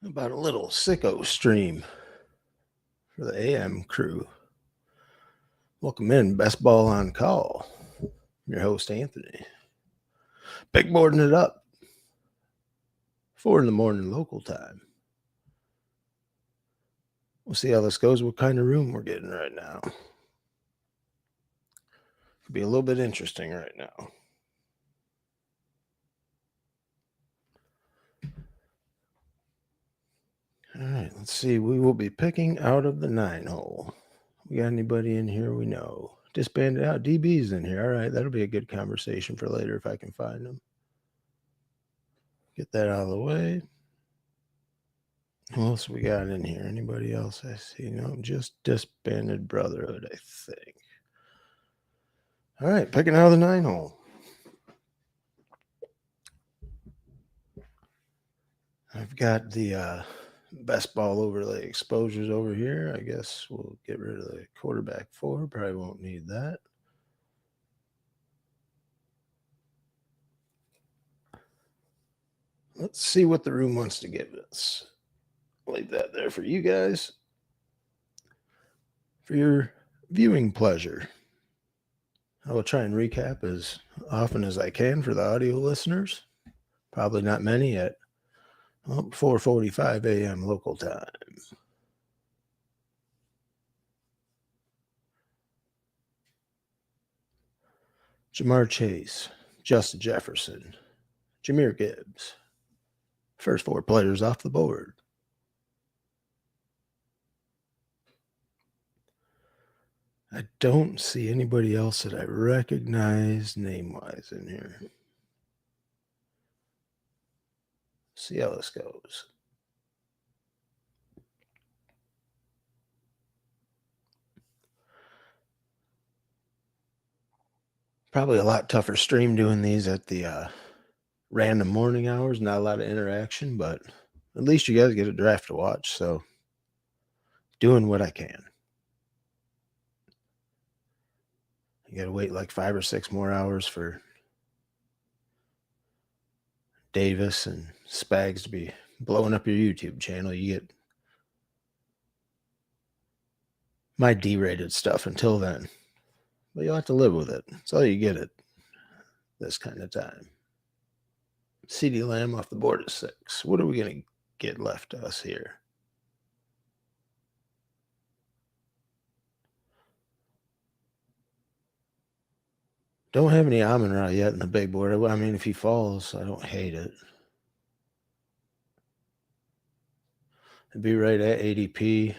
About a little sicko stream for the AM crew. Welcome in, Best Ball on Call. I'm your host, Anthony. Big boarding it up. 4 in the morning local time. We'll see how this goes, what kind of room we're getting right now. Could be a little bit interesting right now. All right, let's see. We will be picking out of the 9-hole. We got anybody in here we know? Disbanded out. DB's in here. All right, that'll be a good conversation for later if I can find them. Get that out of the way. Who else we got in here? Anybody else I see? No, just Disbanded Brotherhood, I think. All right, picking out of the 9-hole. I've got the best ball overlay exposures over here. I guess we'll get rid of the quarterback 4. Probably won't need that. Let's see what the room wants to give us. Leave that there for you guys. For your viewing pleasure. I will try and recap as often as I can for the audio listeners. Probably not many at 4:45 a.m. local time. Jamar Chase, Justin Jefferson, Jahmyr Gibbs. First 4 players off the board. I don't see anybody else that I recognize name-wise in here. See how this goes. Probably a lot tougher stream doing these at the random morning hours. Not a lot of interaction, but at least you guys get a draft to watch. So doing what I can. You got to wait like 5 or 6 more hours for Davis and Spags to be blowing up your YouTube channel. You get my D-rated stuff until then. But you'll have to live with it. That's all you get at this kind of time. CeeDee Lamb off the board at 6. What are we going to get left to us here? Don't have any Amon-Ra yet in the big board. I mean, if he falls, I don't hate it. It'd be right at ADP.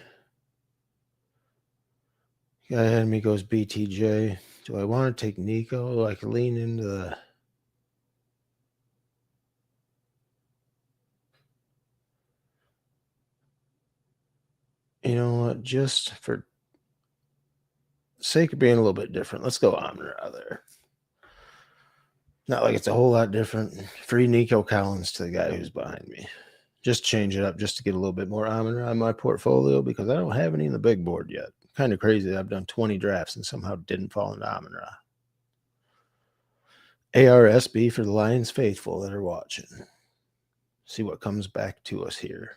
Guy ahead of me goes BTJ. Do I want to take Nico? I can lean into the... You know what? Just for sake of being a little bit different, let's go Amon-Ra there. Not like it's a whole lot different. Free Nico Collins to the guy who's behind me. Just change it up just to get a little bit more Amon-Ra in my portfolio because I don't have any in the big board yet. Kind of crazy that I've done 20 drafts and somehow didn't fall into Amon-Ra. ARSB for the Lions faithful that are watching. See what comes back to us here.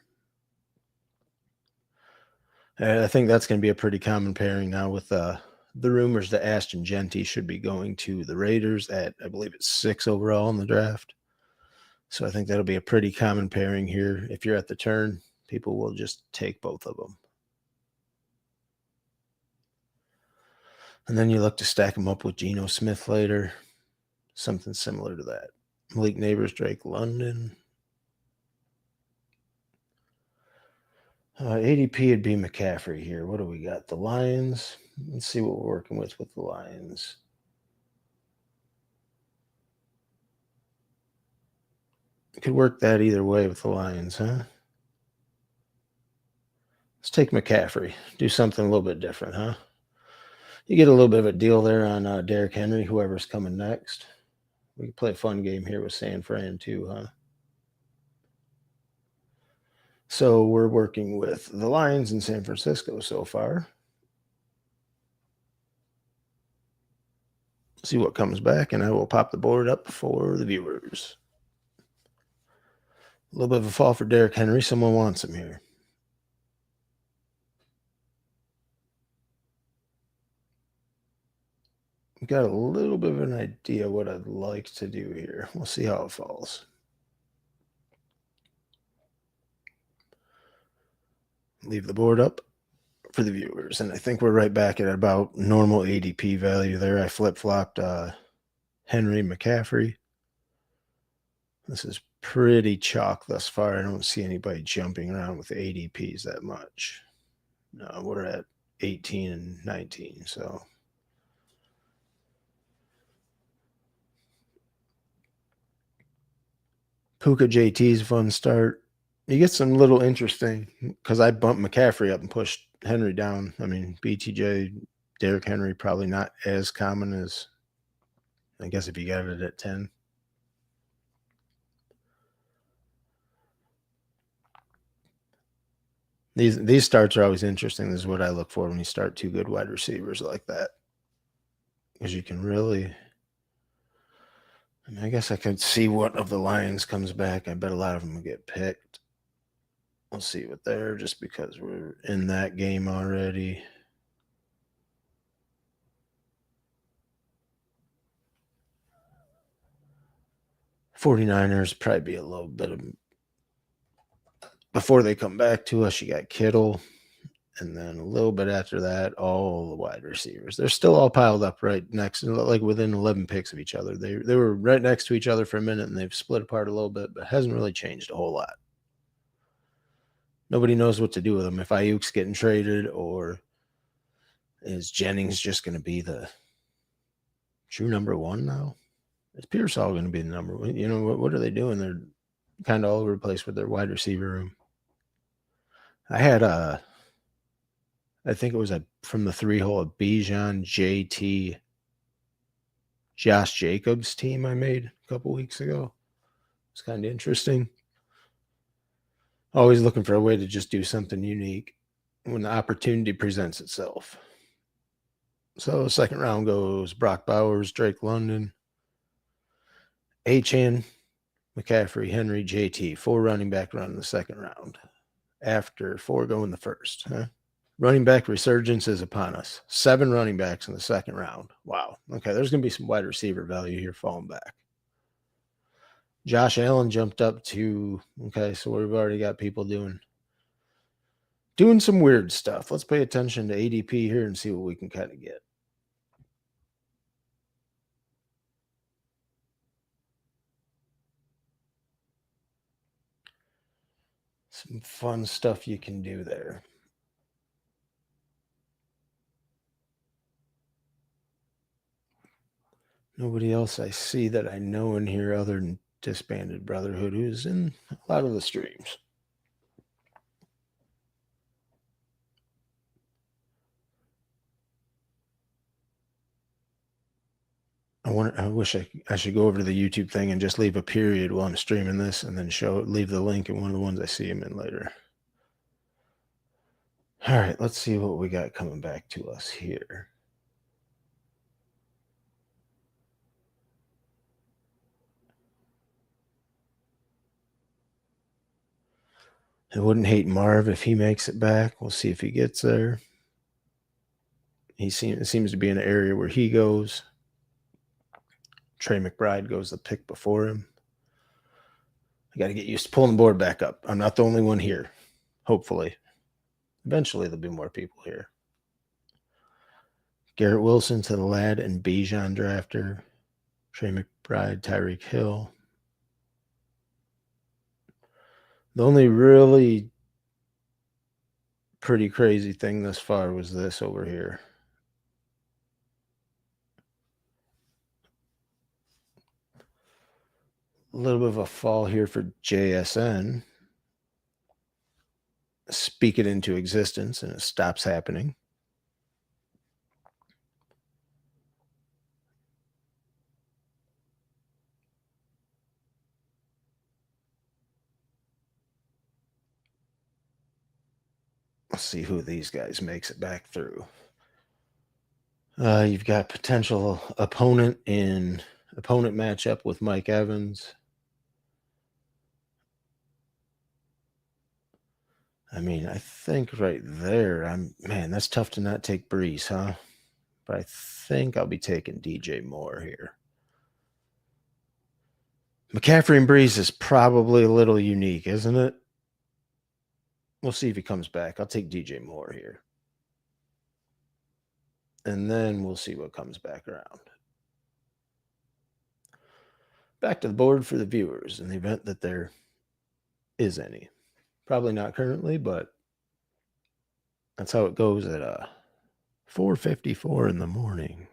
I think that's going to be a pretty common pairing now with the rumors that Ashton Jeanty should be going to the Raiders at, I believe it's 6 overall in the draft. So I think that'll be a pretty common pairing here. If you're at the turn, people will just take both of them. And then you look to stack them up with Geno Smith later. Something similar to that. Malik Neighbors, Drake London. ADP would be McCaffrey here. What do we got? The Lions. Let's see what we're working with the Lions. Could work that either way with the Lions, huh? Let's take McCaffrey. Do something a little bit different, huh? You get a little bit of a deal there on Derrick Henry, whoever's coming next. We can play a fun game here with San Fran too, huh? So we're working with the Lions in San Francisco so far. See what comes back, and I will pop the board up for the viewers. A little bit of a fall for Derrick Henry. Someone wants him here. I've got a little bit of an idea what I'd like to do here. We'll see how it falls. Leave the board up for the viewers. And I think we're right back at about normal ADP value there. I flip-flopped Henry McCaffrey. This is pretty chalk thus far. I don't see anybody jumping around with ADPs that much. No, we're at 18 and 19, so Puka JT's fun start. You get some little interesting because I bumped McCaffrey up and pushed Henry down. I mean, BTJ, Derrick Henry, probably not as common as, I guess, if you got it at 10. These starts are always interesting. This is what I look for when you start two good wide receivers like that. Because you can really, I mean, I guess I could see what of the Lions comes back. I bet a lot of them will get picked. We'll see what they're, just because we're in that game already. '49ers probably be a little bit of, before they come back to us, you got Kittle. And then a little bit after that, all the wide receivers. They're still all piled up right next, like within 11 picks of each other. They were right next to each other for a minute, and they've split apart a little bit, but it hasn't really changed a whole lot. Nobody knows what to do with them. If Ayuk's getting traded, or is Jennings just going to be the true number one now? Is Pearsall going to be the number one? You know, what are they doing? They're kind of all over the place with their wide receiver room. I had I think it was from the 3-hole, a Bijan, JT, Josh Jacobs team I made a couple weeks ago. It's kind of interesting. Always looking for a way to just do something unique when the opportunity presents itself. So second round goes Brock Bowers, Drake London, Achane, McCaffrey, Henry, JT. 4 running back run in the second round. After 4 go in the first. Huh? Running back resurgence is upon us. 7 running backs in the second round. Wow. Okay, there's going to be some wide receiver value here falling back. Josh Allen jumped up to, okay, so we've already got people doing some weird stuff. Let's pay attention to ADP here and see what we can kind of get. Some fun stuff you can do there. Nobody else I see that I know in here other than Disbanded Brotherhood, who's in a lot of the streams. I wish I should go over to the YouTube thing and just leave a period while I'm streaming this, and then leave the link in one of the ones I see him in later. All right, let's see what we got coming back to us here. I wouldn't hate Marv if he makes it back. We'll see if he gets there. It seems to be an area where he goes. Trey McBride goes the pick before him. I got to get used to pulling the board back up. I'm not the only one here. Hopefully. Eventually there'll be more people here. Garrett Wilson to the Lad and Bijan drafter. Trey McBride, Tyreek Hill. The only really pretty crazy thing thus far was this over here. A little bit of a fall here for JSN. Speak it into existence and it stops happening. Let's see who these guys makes it back through. You've got potential opponent matchup with Mike Evans. I mean, I think right there, man, that's tough to not take Brees, huh? But I think I'll be taking DJ Moore here. McCaffrey and Brees is probably a little unique, isn't it? We'll see if he comes back. I'll take DJ Moore here. And then we'll see what comes back around. Back to the board for the viewers in the event that there is any. Probably not currently, but that's how it goes at 4:54 in the morning.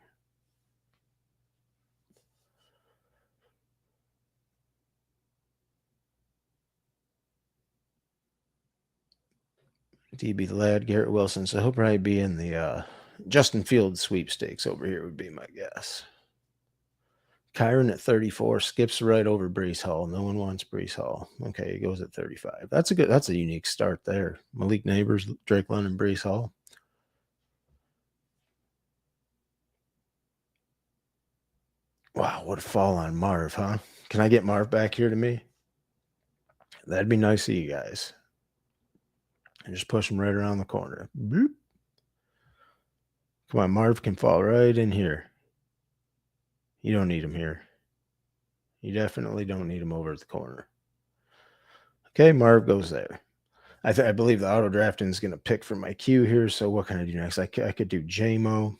DB the Lad, Garrett Wilson. So he'll probably be in the Justin Fields sweepstakes over here would be my guess. Kyron at 34 skips right over Brees Hall. No one wants Brees Hall. Okay, he goes at 35. That's a unique start there. Malik Neighbors, Drake London, Brees Hall. Wow, what a fall on Marv, huh? Can I get Marv back here to me? That'd be nice of you guys. And just push him right around the corner. Boop. Come on, Marv can fall right in here. You don't need him here. You definitely don't need him over at the corner. Okay, Marv goes there. I believe the auto drafting is going to pick from my queue here. So what can I do next? I could do JMO.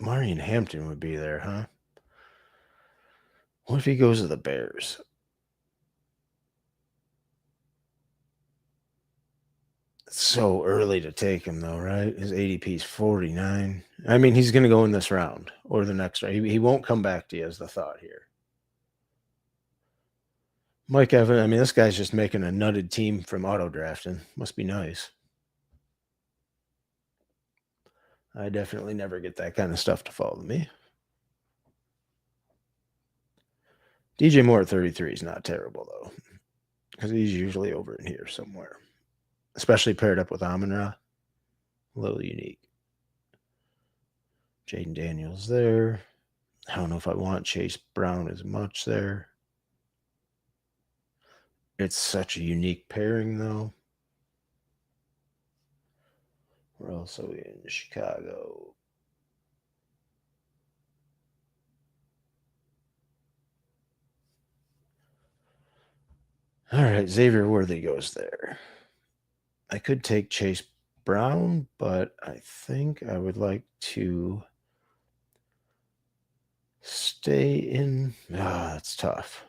Marion Hampton would be there, huh? What if he goes to the Bears? It's so early to take him, though, right? His ADP is 49. I mean, he's going to go in this round or the next round. He won't come back to you, as the thought here. Mike Evans, I mean, this guy's just making a nutted team from auto drafting. Must be nice. I definitely never get that kind of stuff to follow me. DJ Moore at 33 is not terrible, though, because he's usually over in here somewhere, especially paired up with Amon-Ra. A little unique. Jaden Daniels there. I don't know if I want Chase Brown as much there. It's such a unique pairing, though. We're also in Chicago. All right, Xavier Worthy goes there. I could take Chase Brown, but I think I would like to stay in. That's tough.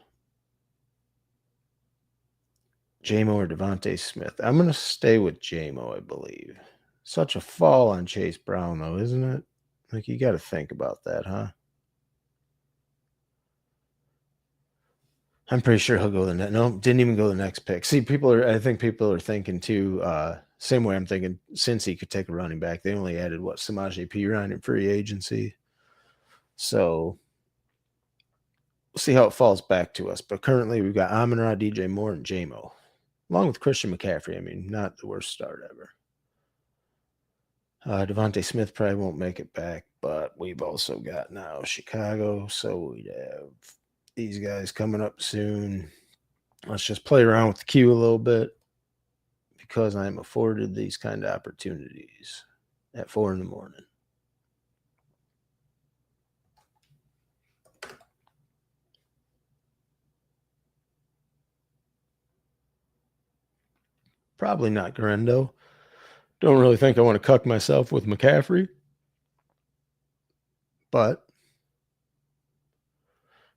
JMO or Devontae Smith. I'm going to stay with JMO, I believe. Such a fall on Chase Brown, though, isn't it? Like, you got to think about that, huh? I'm pretty sure he'll go the next. No, didn't even go the next pick. See, I think people are thinking too, same way I'm thinking, since he could take a running back, they only added Samaje Perine in free agency. So we'll see how it falls back to us. But currently we've got Amon-Ra, DJ Moore, and JMO, along with Christian McCaffrey. I mean, not the worst start ever. Devontae Smith probably won't make it back, but we've also got now Chicago, so we'd have these guys coming up soon. Let's just play around with the queue a little bit because I'm afforded these kind of opportunities at 4 in the morning. Probably not Garendo. Don't really think I want to cuck myself with McCaffrey, but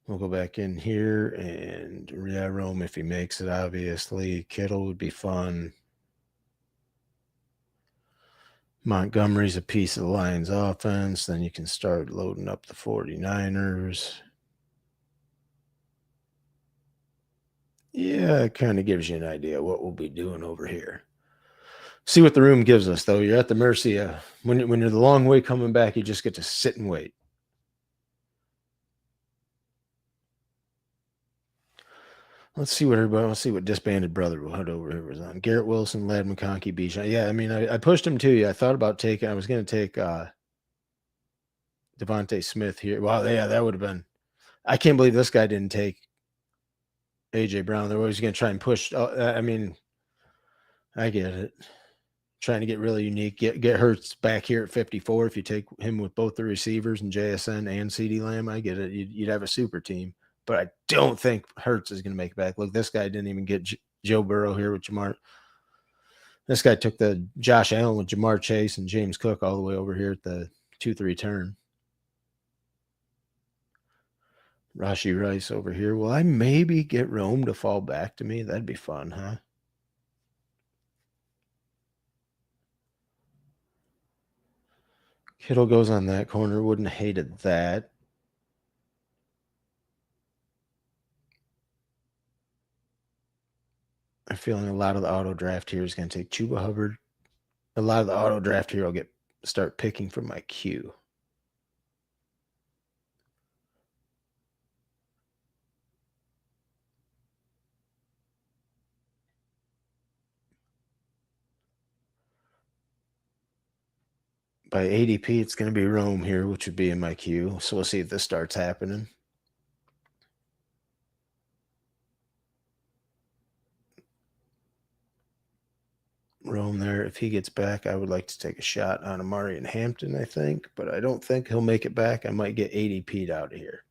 we'll go back in here and Rome if he makes it, obviously. Kittle would be fun. Montgomery's a piece of the Lions offense. Then you can start loading up the 49ers. Yeah, it kind of gives you an idea what we'll be doing over here. See what the room gives us, though. You're at the mercy of when you're the long way coming back, you just get to sit and wait. Let's see what Disbanded Brotherhood over here was on. Garrett Wilson, Ladd McConkey, Bijan. Yeah, I mean, I pushed him to you. I thought about I was going to take Devontae Smith here. Wow, yeah, that would have been. I can't believe this guy didn't take AJ Brown. They're always going to try and push. I mean, I get it. Trying to get really unique. Get Hurts back here at 54. If you take him with both the receivers and JSN and CeeDee Lamb, I get it. You'd have a super team. But I don't think Hurts is going to make it back. Look, this guy didn't even get Joe Burrow here with Jamar. This guy took the Josh Allen with Jamar Chase and James Cook all the way over here at the 2-3 turn. Rashee Rice over here. Will I maybe get Rome to fall back to me? That'd be fun, huh? Kittle goes on that corner. Wouldn't have hated that. I'm feeling a lot of the auto draft here is going to take Chuba Hubbard. A lot of the auto draft here I'll start picking from my queue. By ADP, it's going to be Rome here, which would be in my queue. So we'll see if this starts happening. Rome there. If he gets back, I would like to take a shot on Amari and Hampton, I think. But I don't think he'll make it back. I might get ADP'd out of here.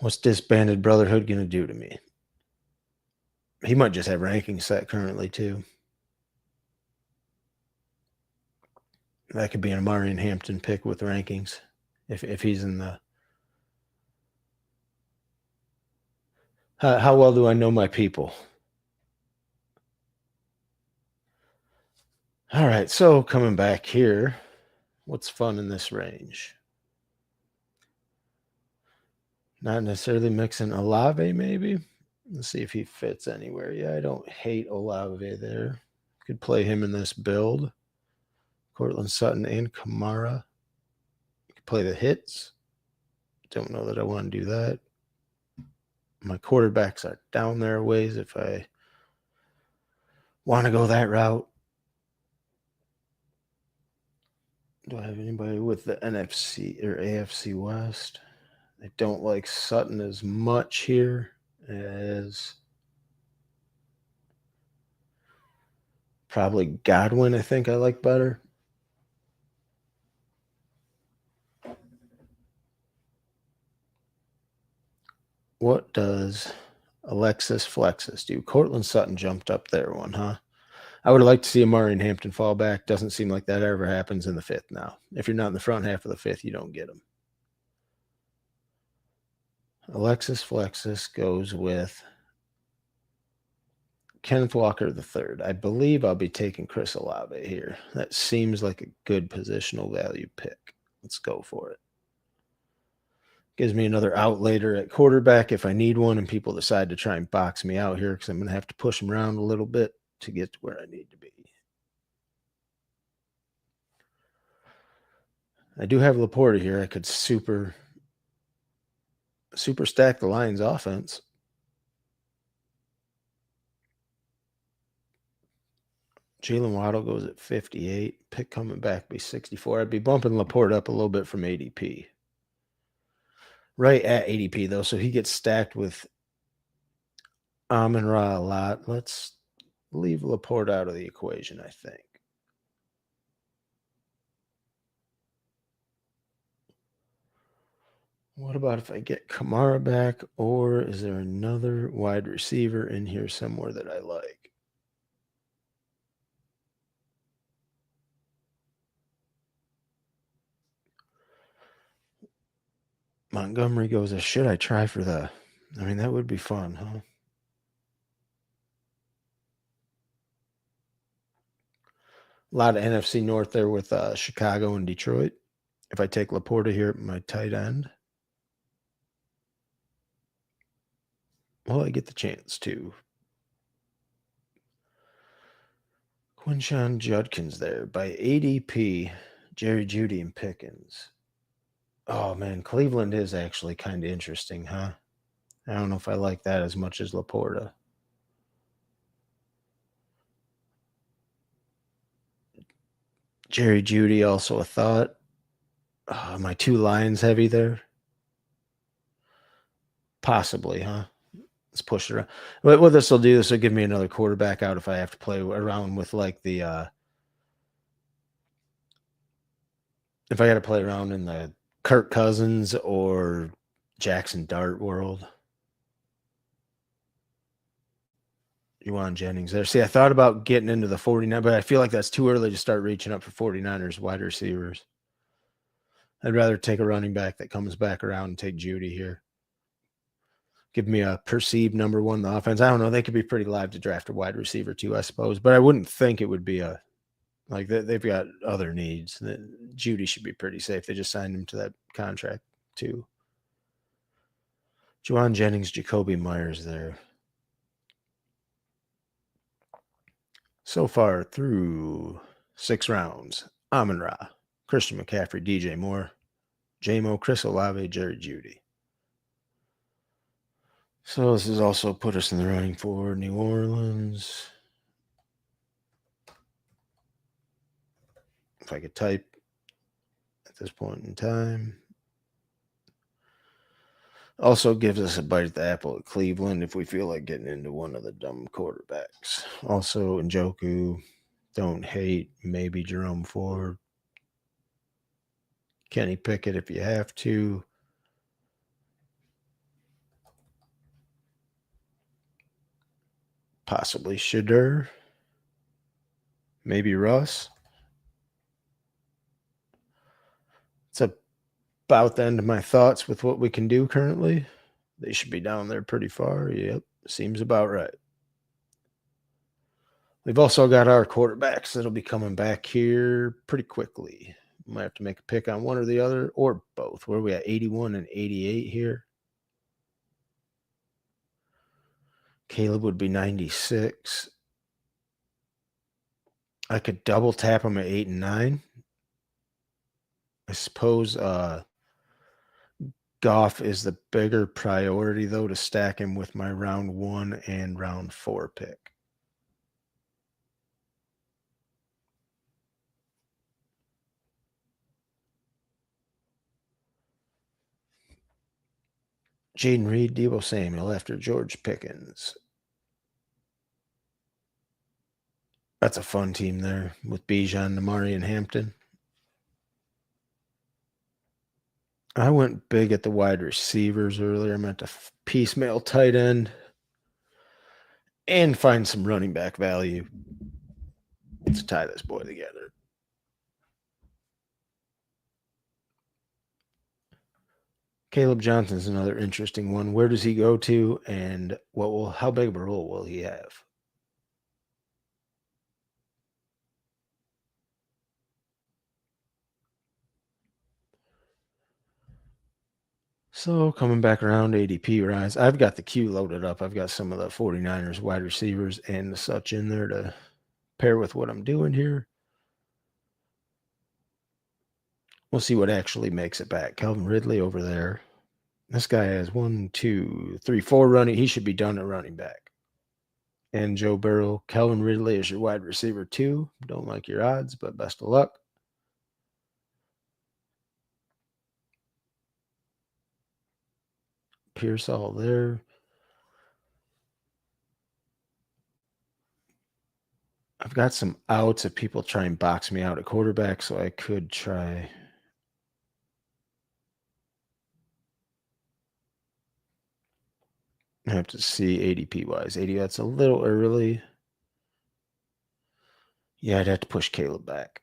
What's Disbanded Brotherhood going to do to me? He might just have rankings set currently, too. That could be an Amari and Hampton pick with rankings if he's in the... How well do I know my people? All right, so coming back here, what's fun in this range? Not necessarily mixing Olave, maybe. Let's see if he fits anywhere. Yeah, I don't hate Olave there. Could play him in this build. Cortland Sutton and Kamara. Could play the hits. Don't know that I want to do that. My quarterbacks are down there a ways if I want to go that route. Do I have anybody with the NFC or AFC West? I don't like Sutton as much here as probably Godwin. I think I like better. What does Alexis Flexus do? Cortland Sutton jumped up there one, huh? I would like to see Amari and Hampton fall back. Doesn't seem like that ever happens in the fifth now. If you're not in the front half of the fifth, you don't get them. Alexis Flexus goes with Kenneth Walker III. I believe I'll be taking Chris Olave here. That seems like a good positional value pick. Let's go for it. Gives me another out later at quarterback if I need one and people decide to try and box me out here because I'm going to have to push them around a little bit to get to where I need to be. I do have Laporta here. I could super stack the Lions offense. Jalen Waddle goes at 58. Pick coming back be 64. I'd be bumping Laporta up a little bit from ADP. Right at ADP, though, so he gets stacked with Amon-Ra a lot. Let's leave Laporta out of the equation, I think. What about if I get Kamara back, or is there another wide receiver in here somewhere that I like? Montgomery goes, should I try for the... I mean, that would be fun, huh? A lot of NFC North there with Chicago and Detroit. If I take Laporta here at my tight end, well, I get the chance to. Quinshon Judkins there by ADP, Jerry Jeudy and Pickens. Oh, man, Cleveland is actually kind of interesting, huh? I don't know if I like that as much as Laporta. Jerry Judy, also a thought. My two Lions heavy there. Possibly, huh? Let's push it around. What this will do, this will give me another quarterback out if I have to play around with like the if I got to play around in the Kirk Cousins or Jackson Dart world. Juwan Jennings there. See, I thought about getting into the 49, but I feel like that's too early to start reaching up for 49ers wide receivers. I'd rather take a running back that comes back around and take Judy here. Give me a perceived number one in the offense. I don't know. They could be pretty live to draft a wide receiver too, I suppose. But I wouldn't think it would be a like they've got other needs. Judy should be pretty safe. They just signed him to that contract too. Juwan Jennings, Jacoby Myers there. So far through 6 rounds, Amon-Ra, Christian McCaffrey, DJ Moore, J-Mo, Chris Olave, Jerry Judy. So this has also put us in the running for New Orleans. If I could type at this point in time. Also gives us a bite at the apple at Cleveland if we feel like getting into one of the dumb quarterbacks. Also, Njoku, don't hate, maybe Jerome Ford. Kenny Pickett if you have to. Possibly Shadur. Maybe Russ. It's about the end of my thoughts with what we can do currently. They should be down there pretty far. Yep, seems about right. We've also got our quarterbacks that'll be coming back here pretty quickly. Might have to make a pick on one or the other or both. Where are we at? 81 and 88 here. Caleb would be 96. I could double tap him at 8 and 9. I suppose Goff is the bigger priority, though, to stack him with my round 1 and round 4 pick. Jaden Reed, Deebo Samuel after George Pickens. That's a fun team there with Bijan, Namari, and Hampton. I went big at the wide receivers earlier. I meant to piecemeal tight end and find some running back value to tie this boy together. Caleb Johnson's another interesting one. Where does he go to, and how big of a role will he have? So coming back around ADP rise, I've got the queue loaded up. I've got some of the 49ers wide receivers and such in there to pair with what I'm doing here. We'll see what actually makes it back. Calvin Ridley over there. This guy has 1, 2, 3, 4 running. He should be done at running back. And Joe Burrow. Calvin Ridley is your wide receiver 2. Don't like your odds, but best of luck. Pierce all there. I've got some outs if people try and box me out at quarterback, so I could try. I have to see ADP wise. 80, that's a little early. Yeah, I'd have to push Caleb back.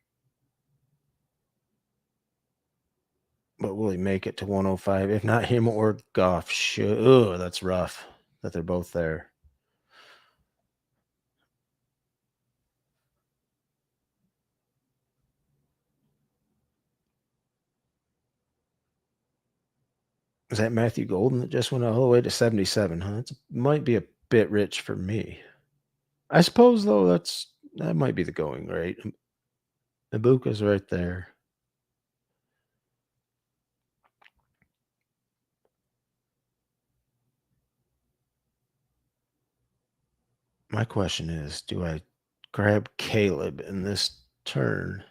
But will he make it to 105? If not him or Goff, should. That's rough that they're both there. Is that Matthew Golden that just went all the way to 77? Huh? It might be a bit rich for me. I suppose though that might be the going rate. Ibuka's right there. My question is, do I grab Caleb in this turn?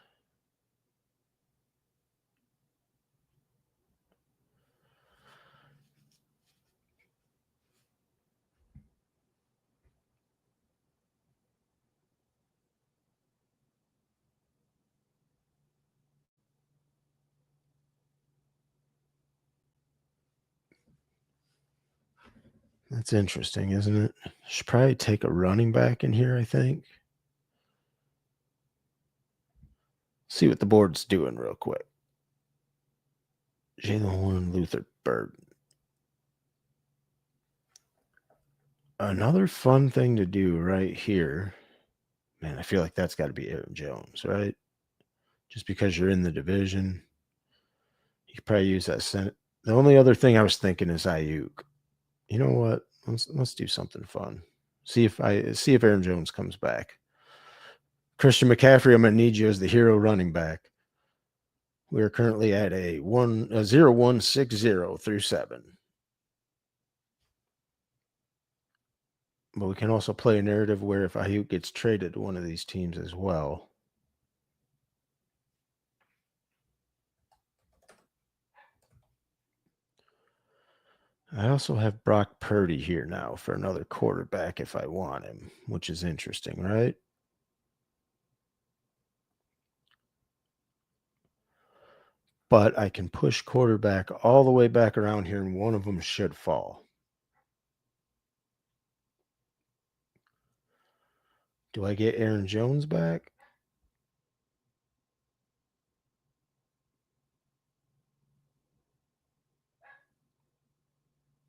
That's interesting, isn't it? Should probably take a running back in here, I think. See what the board's doing real quick. Jalen Warren, Luther Burden. Another fun thing to do right here. Man, I feel like that's got to be Aaron Jones, right? Just because you're in the division. You could probably use that Senate. The only other thing I was thinking is Ayuk. You know what? Let's do something fun. See if Aaron Jones comes back. Christian McCaffrey, I'm gonna need you as the hero running back. We are currently at a 0-1-6-0 through 7. But we can also play a narrative where if Ayuk gets traded to one of these teams as well. I also have Brock Purdy here now for another quarterback if I want him, which is interesting, right? But I can push quarterback all the way back around here, and one of them should fall. Do I get Aaron Jones back?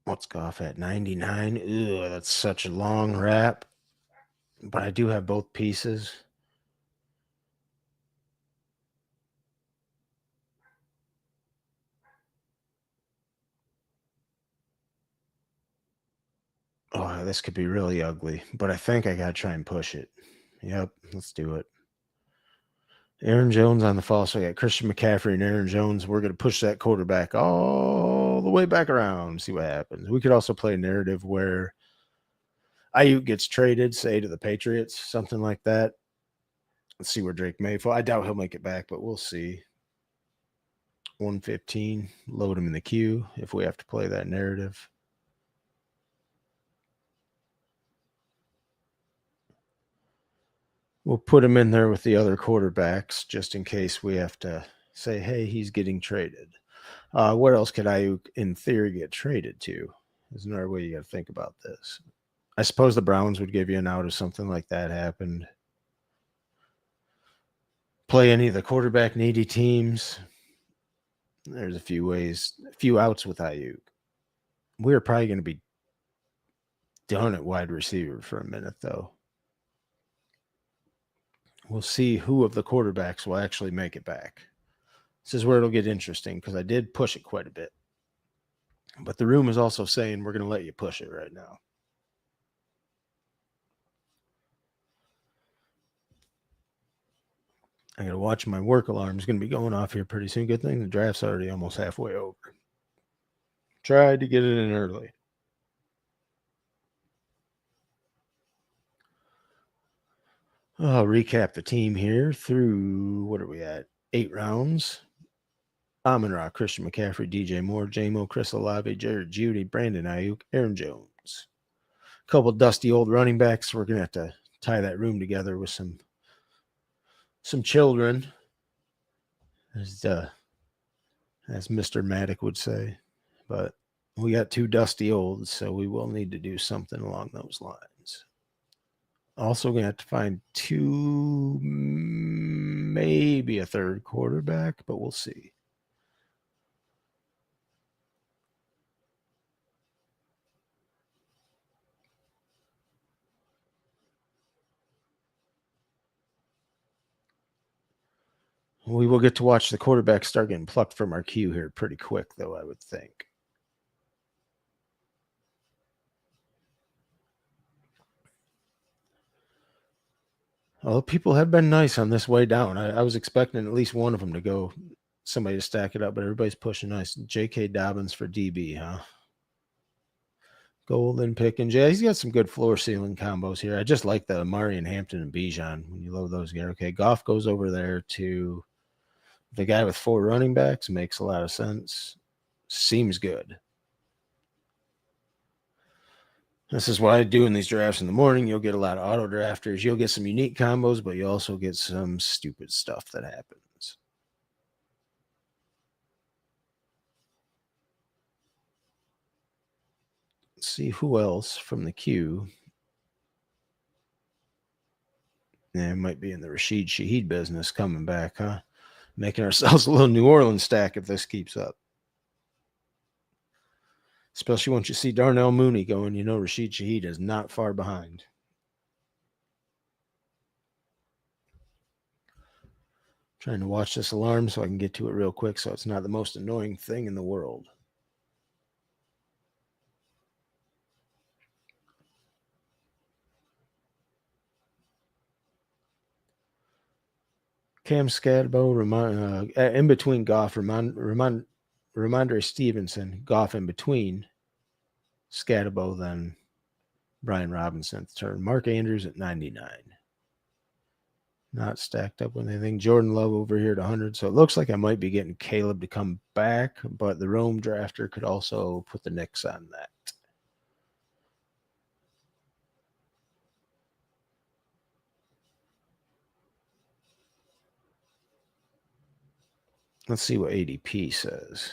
What's Goff at 99? Ugh, that's such a long wrap. But I do have both pieces. Oh, this could be really ugly, but I think I got to try and push it. Yep, let's do it. Aaron Jones on the fall. So I got Christian McCaffrey and Aaron Jones. We're going to push that quarterback all the way back around, see what happens. We could also play a narrative where Ayuk gets traded, say to the Patriots, something like that. Let's see where Drake may fall. I doubt he'll make it back, but we'll see. 115, load him in the queue if we have to play that narrative. We'll put him in there with the other quarterbacks just in case we have to say, hey, he's getting traded. Where else could I, in theory, get traded to? There's another way you got to think about this. I suppose the Browns would give you an out if something like that happened. Play any of the quarterback needy teams. There's a few ways, a few outs with Ayuk. We're probably going to be done at wide receiver for a minute, though. We'll see who of the quarterbacks will actually make it back. This is where it'll get interesting because I did push it quite a bit. But the room is also saying we're going to let you push it right now. I got to watch my work alarm. Is going to be going off here pretty soon. Good thing the draft's already almost halfway over. Tried to get it in early. I'll recap the team here through, what are we at? 8 rounds. Amon-Ra, Christian McCaffrey, DJ Moore, J-Mo, Chris Olave, Jared Jeudy, Brandon Ayuk, Aaron Jones. A couple dusty old running backs. We're going to have to tie that room together with some children, as Mr. Maddock would say. But we got 2 dusty olds, so we will need to do something along those lines. Also going to have to find 2, maybe a third quarterback, but we'll see. We will get to watch the quarterbacks start getting plucked from our queue here pretty quick, though, I would think. Well, people have been nice on this way down. I was expecting at least one of them to go, somebody to stack it up, but everybody's pushing nice. J.K. Dobbins for DB, huh? Golden Pickens. Yeah, he's got some good floor ceiling combos here. I just like the Amari and Hampton and Bijan when you load those together. Okay, Goff goes over there to the guy with 4 running backs. Makes a lot of sense. Seems good. This is why I do in these drafts in the morning. You'll get a lot of auto drafters. You'll get some unique combos, but you also get some stupid stuff that happens. let's see who else from the queue. Yeah, it might be in the Rashid Shaheed business coming back, huh? Making ourselves a little New Orleans stack if this keeps up. Especially once you see Darnell Mooney going, Rashid Shaheed is not far behind. Trying to watch this alarm so I can get to it real quick so it's not the most annoying thing in the world. Cam Scadbo, in between Goff, Ramondre Stevenson, Goff in between Scadabo, then Brian Robinson turn. Mark Andrews at 99. Not stacked up with anything. Jordan Love over here at 100. So it looks like I might be getting Caleb to come back, but the Rome drafter could also put the Knicks on that. Let's see what ADP says.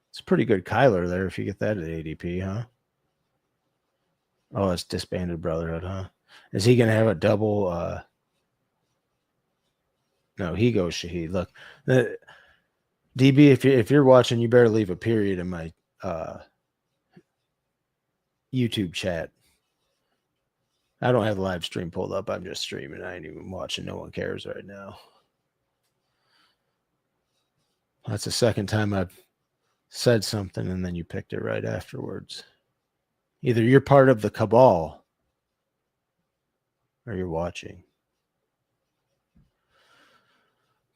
It's a pretty good Kyler there if you get that at ADP, huh? Oh, it's Disbanded Brotherhood, huh? Is he going to have a double? No, he goes Shaheed. Look, DB, if you're watching, you better leave a period in my YouTube chat. I don't have the live stream pulled up. I'm just streaming. I ain't even watching. No one cares right now. That's the second time I've said something and then you picked it right afterwards. Either you're part of the cabal or you're watching.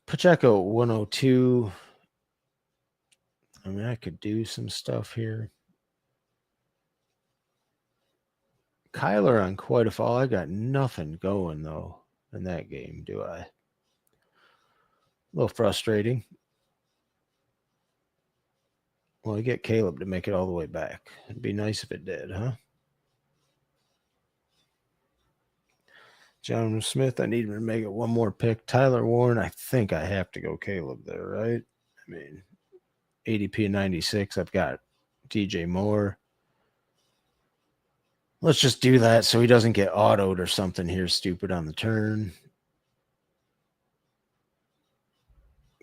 Pacheco 102. I mean, I could do some stuff here. Kyler on quite a fall. I got nothing going, though, in that game, do I? A little frustrating. Well, I get Caleb to make it all the way back. It'd be nice if it did, huh? John Smith, I need him to make it one more pick. Tyler Warren, I think I have to go Caleb there, right? I mean, ADP 96. I've got DJ Moore. Let's just do that so he doesn't get autoed or something here stupid on the turn.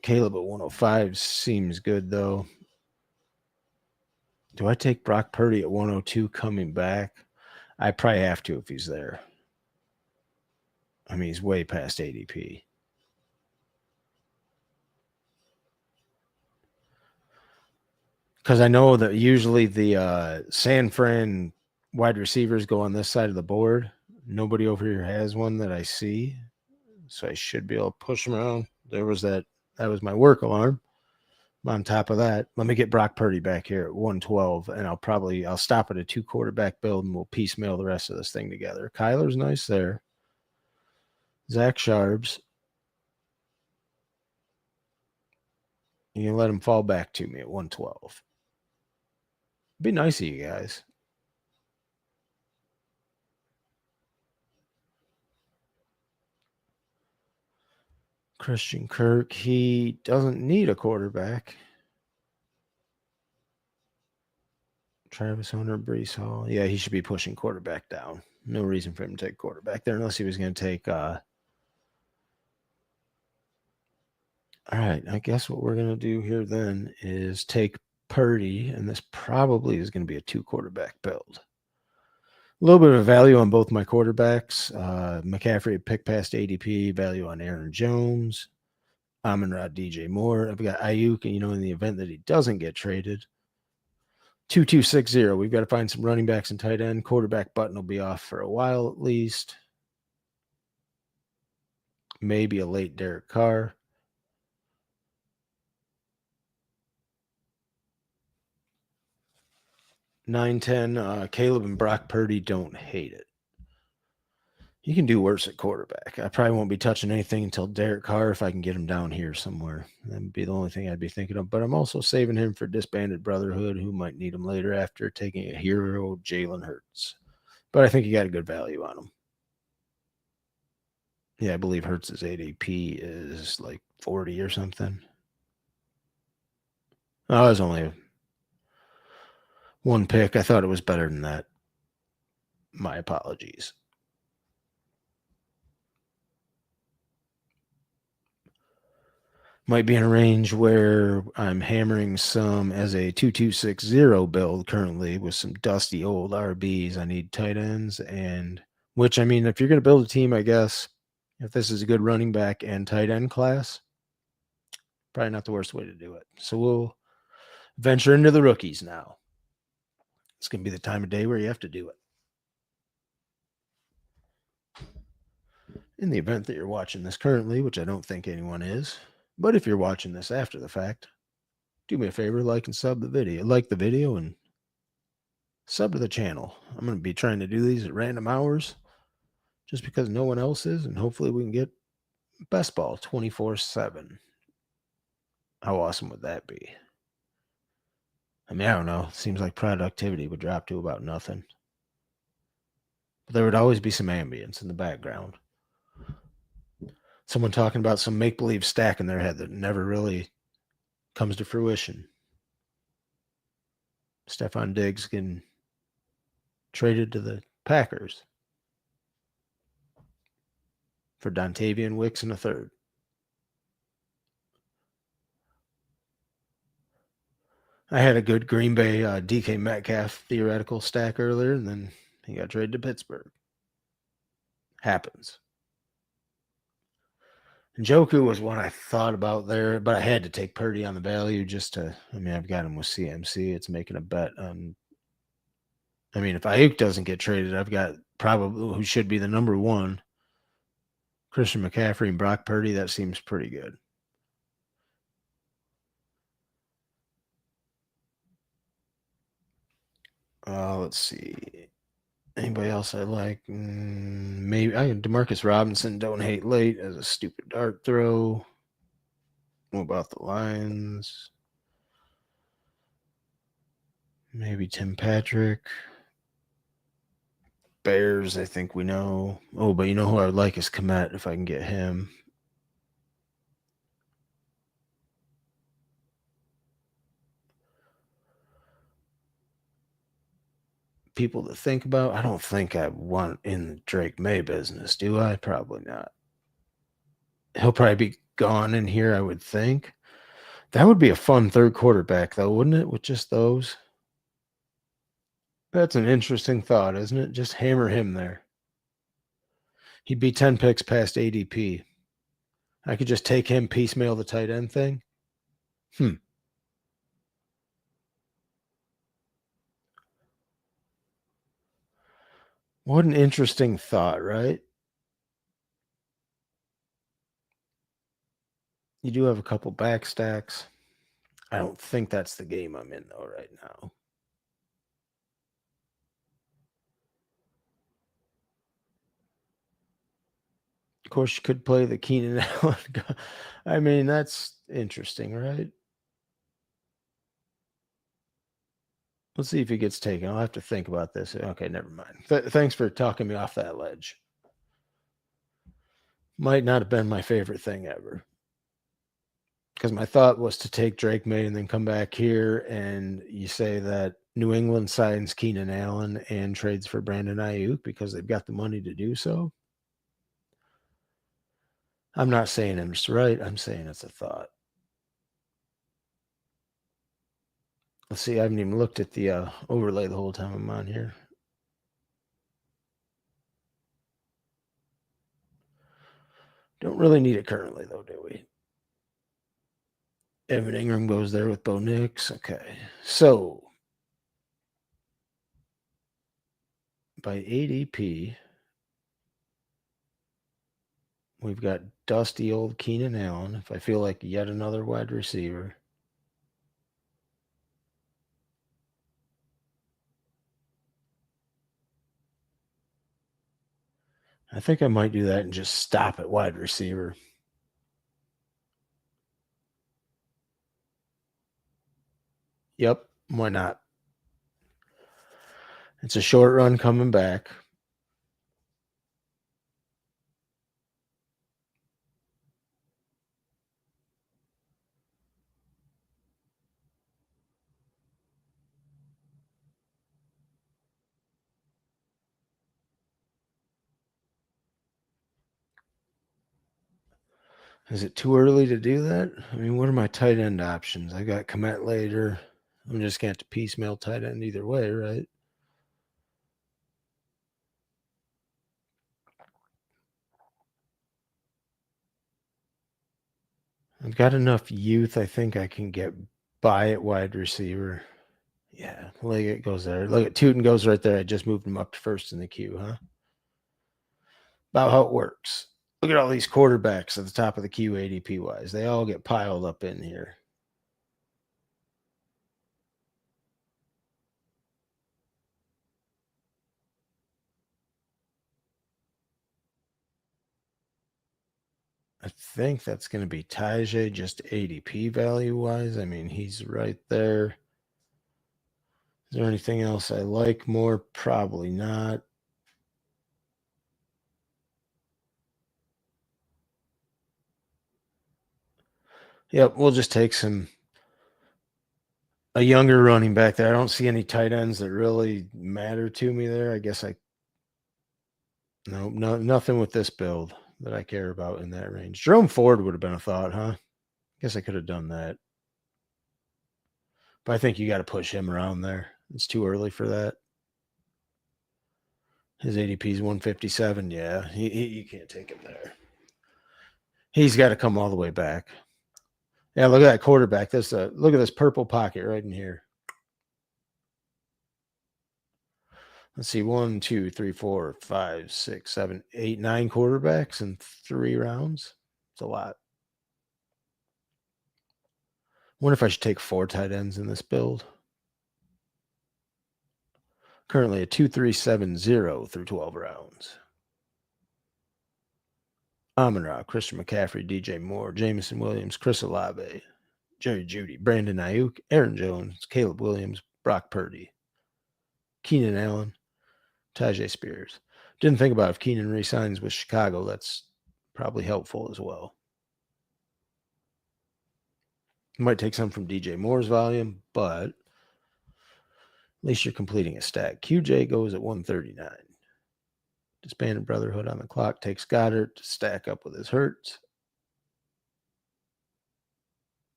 Caleb at 105 seems good, though. Do I take Brock Purdy at 102 coming back? I probably have to if he's there. I mean, he's way past ADP. Because I know that usually the San Fran wide receivers go on this side of the board. Nobody over here has one that I see. So I should be able to push them around. There was that. That was my work alarm. On top of that, let me get Brock Purdy back here at 112, and I'll stop at a 2 quarterback build, and we'll piecemeal the rest of this thing together. Kyler's nice there. Zach Sharps. You can let him fall back to me at 112. Be nice of you guys. Christian Kirk, he doesn't need a quarterback. Travis Hunter, Breece Hall. Yeah, he should be pushing quarterback down. No reason for him to take quarterback there unless he was going to take. All right, I guess what we're going to do here then is take Purdy, and this probably is going to be a 2 quarterback build. A little bit of value on both my quarterbacks. McCaffrey pick past ADP, value on Aaron Jones. Amon-Ra, DJ Moore. I've got Ayuk, and in the event that he doesn't get traded, 2260. We've got to find some running backs and tight end. Quarterback button will be off for a while at least. Maybe a late Derek Carr. $9.10. Caleb and Brock Purdy don't hate it. You can do worse at quarterback. I probably won't be touching anything until Derek Carr if I can get him down here somewhere. That'd be the only thing I'd be thinking of. But I'm also saving him for Disbanded Brotherhood, who might need him later after taking a hero, Jalen Hurts. But I think you got a good value on him. Yeah, I believe Hurts' ADP is like 40 or something. Oh, it's only one pick. I thought it was better than that. My apologies. Might be in a range where I'm hammering some as a 2260 build currently with some dusty old RBs. I need tight ends, and which, I mean, if you're going to build a team, I guess if this is a good running back and tight end class, probably not the worst way to do it. So we'll venture into the rookies now. It's going to be the time of day where you have to do it. In the event that you're watching this currently, which I don't think anyone is, but if you're watching this after the fact, do me a favor, like and sub the video. Like the video and sub to the channel. I'm going to be trying to do these at random hours just because no one else is, and hopefully we can get best ball 24/7. How awesome would that be? I mean, I don't know. It seems like productivity would drop to about nothing. But there would always be some ambience in the background. Someone talking about some make-believe stack in their head that never really comes to fruition. Stefon Diggs getting traded to the Packers for Dontavian Wicks in a third. I had a good Green Bay DK Metcalf theoretical stack earlier, and then he got traded to Pittsburgh. Happens. Njoku was one I thought about there, but I had to take Purdy on the value just to. I mean, I've got him with CMC. It's making a bet on. I mean, if Ayuk doesn't get traded, I've got probably who should be the number one, Christian McCaffrey and Brock Purdy. That seems pretty good. Let's see. Anybody else I like? Maybe Demarcus Robinson. Don't hate late as a stupid dart throw. What about the Lions? Maybe Tim Patrick. Bears, I think we know. Oh, but you know who I would like is Komet if I can get him. People to think about. I don't think I want in the Drake May business, do I? Probably not. He'll probably be gone in here, I would think. That would be a fun third quarterback, though, wouldn't it? With just those. That's an interesting thought, isn't it? Just hammer him there. He'd be 10 picks past ADP. I could just take him, piecemeal the tight end thing. What an interesting thought, right? You do have a couple back stacks. I don't think that's the game I'm in, though, right now. Of course, you could play the Keenan Allen. I mean, that's interesting, right? Let's see if he gets taken. I'll have to think about this. Okay, never mind. Thanks for talking me off that ledge. Might not have been my favorite thing ever. Because my thought was to take Drake May and then come back here and you say that New England signs Keenan Allen and trades for Brandon Ayuk because they've got the money to do so. I'm not saying it's right. I'm saying it's a thought. Let's see. I haven't even looked at the overlay the whole time I'm on here. Don't really need it currently, though, do we? Evan Ingram goes there with Bo Nix. Okay. So by ADP, we've got dusty old Keenan Allen. If I feel like yet another wide receiver. I think I might do that and just stop at wide receiver. Yep. Why not? It's a short run coming back. Is it too early to do that? I mean, what are my tight end options? I got Komet later. I'm just going to have to piecemeal tight end either way, right? I've got enough youth. I think I can get by at wide receiver. Yeah, Leggett goes there. Look at Tootin goes right there. I just moved him up to first in the queue, huh? About how it works. Look at all these quarterbacks at the top of the queue, ADP wise. They all get piled up in here. I think that's going to be Tajay, just ADP value wise. I mean, he's right there. Is there anything else I like more? Probably not. Yep, we'll just take a younger running back there. I don't see any tight ends that really matter to me there. I guess no, nothing with this build that I care about in that range. Jerome Ford would have been a thought, huh? Guess I could have done that. But I think you got to push him around there. It's too early for that. His ADP is 157. Yeah, you can't take him there. He's got to come all the way back. Yeah, look at that quarterback. Look at this purple pocket right in here. Let's see, 1, 2, 3, 4, 5, 6, 7, 8, 9 quarterbacks in 3 rounds. It's a lot. Wonder if I should take 4 tight ends in this build. Currently a 2-3-7-0 through 12 rounds. Amon-Ra, Christian McCaffrey, DJ Moore, Jameson Williams, Chris Olave, Jerry Jeudy, Brandon Ayuk, Aaron Jones, Caleb Williams, Brock Purdy, Keenan Allen, Tajay Spears. Didn't think about if Keenan resigns with Chicago. That's probably helpful as well. Might take some from DJ Moore's volume, but at least you're completing a stack. QJ goes at 139. Disbanded Brotherhood on the clock takes Goddard to stack up with his Hurts.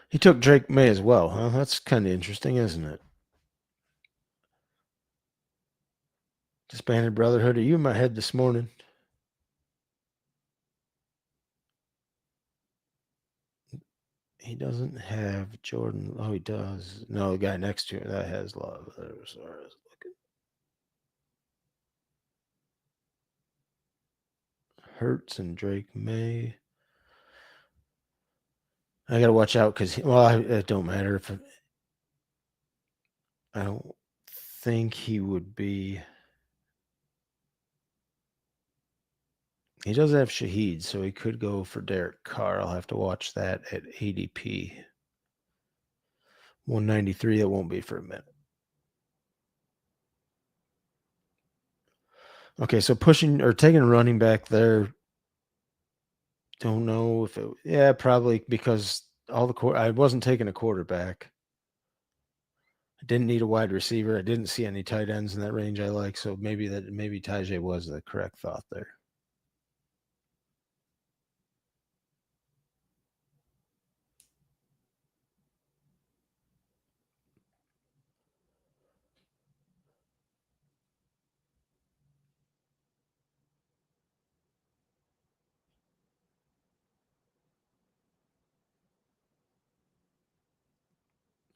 He took Drake May as well, huh? That's kind of interesting, isn't it? Disbanded Brotherhood, are you in my head this morning? He doesn't have Jordan. Oh, he does. No, the guy next to him that has Love. There was where I was looking. Hurts and Drake May. I got to watch out because, it don't matter if I don't think he would be. He does have Shaheed, so he could go for Derek Carr. I'll have to watch that at ADP. 193, that won't be for a minute. Okay, so pushing or taking a running back there. Don't know if it, probably because I wasn't taking a quarterback. I didn't need a wide receiver. I didn't see any tight ends in that range I like, so maybe Tajay was the correct thought there.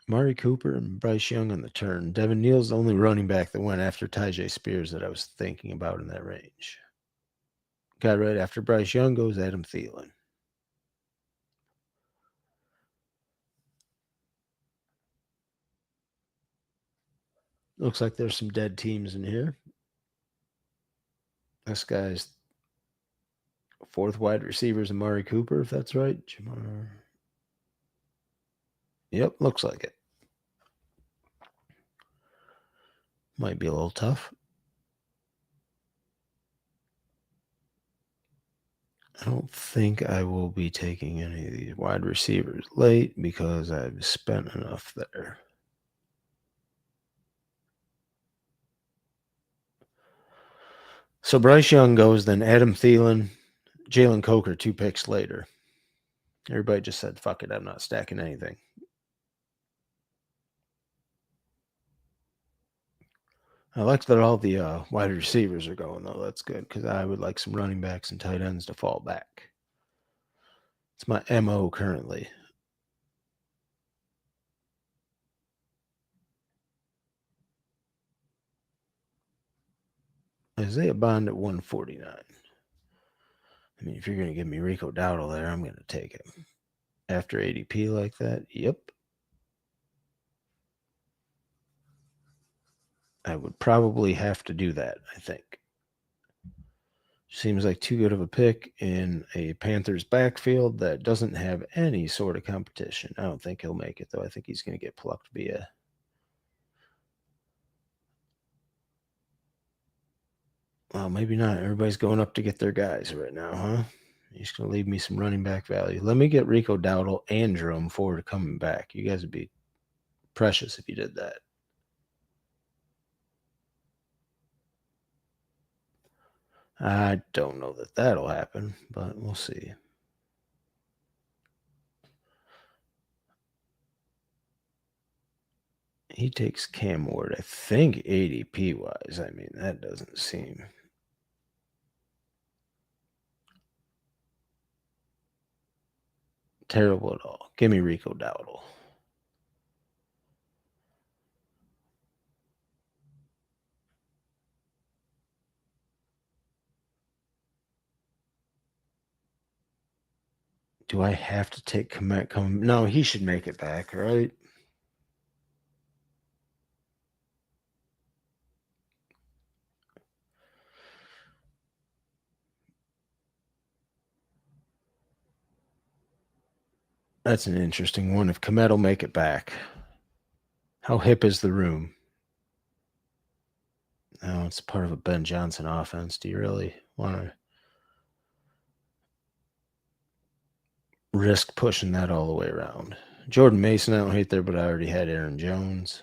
Mari Cooper and Bryce Young on the turn. Devin Neal's the only running back that went after Tajay Spears that I was thinking about in that range. Got right after Bryce Young goes Adam Thielen. Looks like there's some dead teams in here. This guy's fourth wide receiver is Amari Cooper, if that's right. Jamar. Yep, looks like it. Might be a little tough. I don't think I will be taking any of these wide receivers late because I've spent enough there. So Bryce Young goes, then Adam Thielen, Jalen Coker 2 picks later. Everybody just said, fuck it, I'm not stacking anything. I like that all the wide receivers are going, though. That's good because I would like some running backs and tight ends to fall back. It's my MO currently. Isaiah Bond at 149. I mean, if you're going to give me Rico Dowdle there, I'm going to take him. After ADP like that, yep. I would probably have to do that, I think. Seems like too good of a pick in a Panthers backfield that doesn't have any sort of competition. I don't think he'll make it, though. I think he's going to get plucked via. Well, maybe not. Everybody's going up to get their guys right now, huh? You're just going to leave me some running back value. Let me get Rico Dowdle and Jerome Ford coming back. You guys would be precious if you did that. I don't know that that'll happen, but we'll see. He takes Cam Ward, I think ADP wise. I mean, that doesn't seem terrible at all. Give me Rico Dowdle. Do I have to take Komet? No, he should make it back, right? That's an interesting one. If Komet will make it back, how hip is the room? No, it's part of a Ben Johnson offense. Do you really want to risk pushing that all the way around? Jordan Mason, I don't hate there, but I already had Aaron Jones.